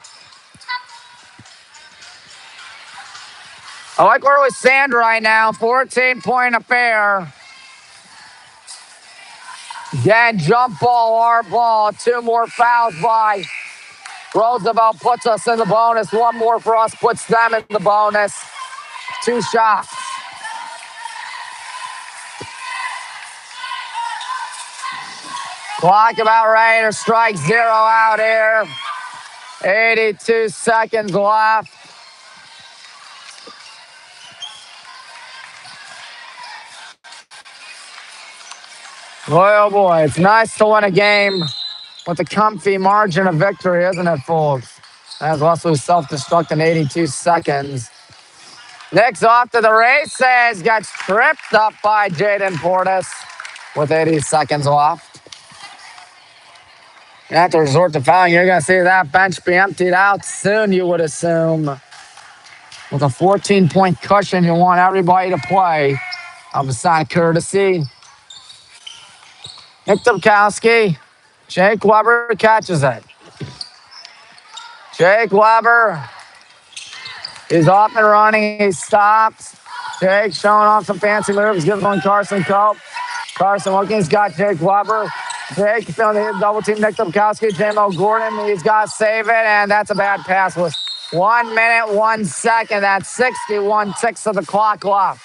I like where we stand right now. 14-point affair. Again, jump ball, our ball. 2 more fouls by Roosevelt puts us in the bonus. 1 more for us puts them in the bonus. 2 shots. Clock about ready to strike 0 out here. 82 seconds left. Boy, oh boy, it's nice to win a game with a comfy margin of victory, isn't it, folks? As Wesley self-destruct in 82 seconds. Nick's off to the races. Gets tripped up by Jaden Portis with 80 seconds left. You have to resort to fouling. You're going to see that bench be emptied out soon, you would assume. With a 14-point cushion, you want everybody to play. Of a sign of courtesy. Nick Dubkowski. Jake Weber catches it. Jake Weber. He's off and running. He stops. Jake showing off some fancy moves. Gives one Carson Cope. Carson Wilkins got Jake Weber. Jake feeling the double team Nick Dubkowski. J-Mo Gordon. He's got to save it, and that's a bad pass with 1 minute, 1 second. That's 61 ticks of the clock left.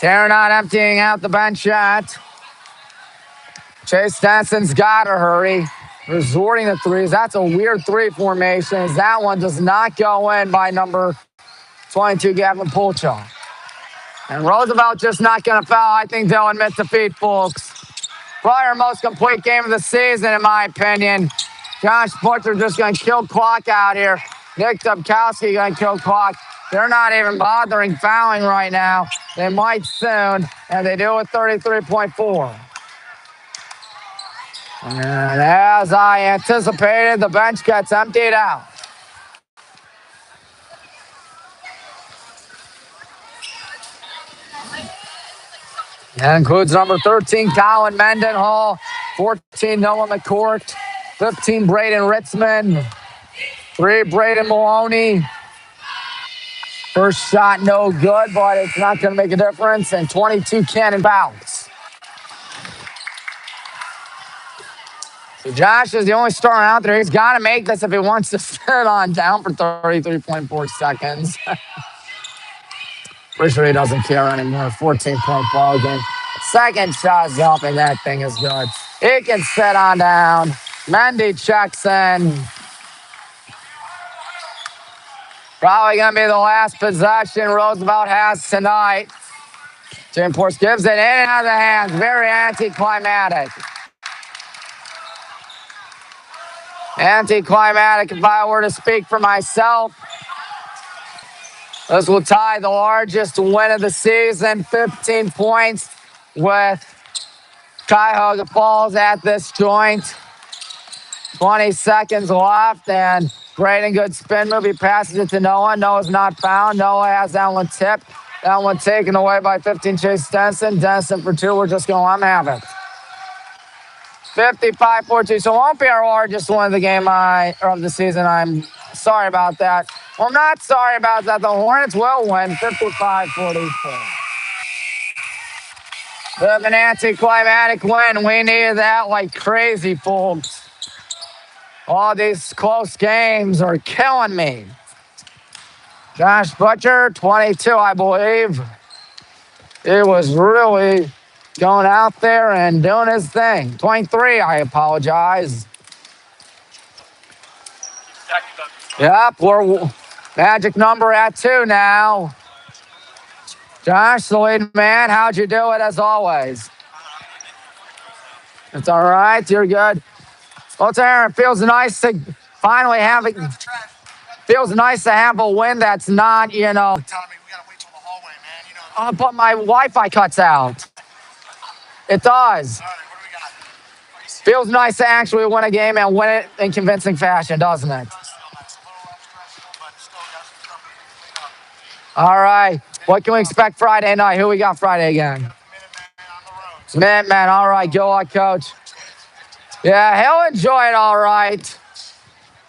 They're not emptying out the bench yet. Chase Stenson's got to hurry. Resorting to threes. That's a weird three formation. That one does not go in by number 22, Gavin Pulchuk. And Roosevelt just not going to foul. I think they'll admit defeat, folks. Probably our most complete game of the season, in my opinion. Josh Butcher just going to kill clock out here. Nick Dubkowski going to kill clock. They're not even bothering fouling right now. They might soon, and they do with 33.4. And as I anticipated, the bench gets emptied out. That includes number 13, Colin Mendenhall, 14, Noah McCourt, 15, Braden Ritzman, 3, Braden Maloney. First shot, no good, but it's not going to make a difference. And 22, Cannon Bouts. So Josh is the only star out there. He's got to make this if he wants to sit on down for 33.4 seconds. Pretty sure he doesn't care anymore. 14-point ball game. Second shot's up, and that thing is good. He can sit on down. Mendy checks in. Probably going to be the last possession Roosevelt has tonight. Jim Portis gives it in and out of the hands. Very anticlimactic. Anticlimactic, if I were to speak for myself. This will tie the largest win of the season, 15 points with Cuyahoga Falls at this joint. 20 seconds left, and great and good spin move. He passes it to Noah. Noah's not found. Noah has that one tipped. That one taken away by 15, Chase Stenson. Denson for 2. We're just going to let him have it. 55-42. So it won't be our largest win of the game of the season. I'm sorry about that. Well, I'm not sorry about that. The Hornets will win 55-44. Bit of an anticlimactic win. We needed that like crazy, folks. All these close games are killing me. Josh Butcher, 22, I believe. He was really going out there and doing his thing. 23, I apologize. Yep, we're magic number at 2 now. Josh, the lead man, how'd you do it as always? It's all right, you're good. Well, Aaron, it feels nice to finally have it. Feels nice to have a win that's not, Telling me we gotta wait till the hallway, man. but my Wi-Fi cuts out. It does. All right, what do we got? Feels nice to actually win a game and win it in convincing fashion, doesn't it? All right. What can we expect Friday night? Who we got Friday again? Minuteman. All right. Good luck, Coach. Yeah, he'll enjoy it all right.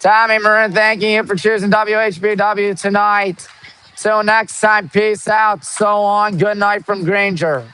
Tommy Marin, thanking you for choosing WHBW tonight. Till next time, peace out. So long. Good night from Granger.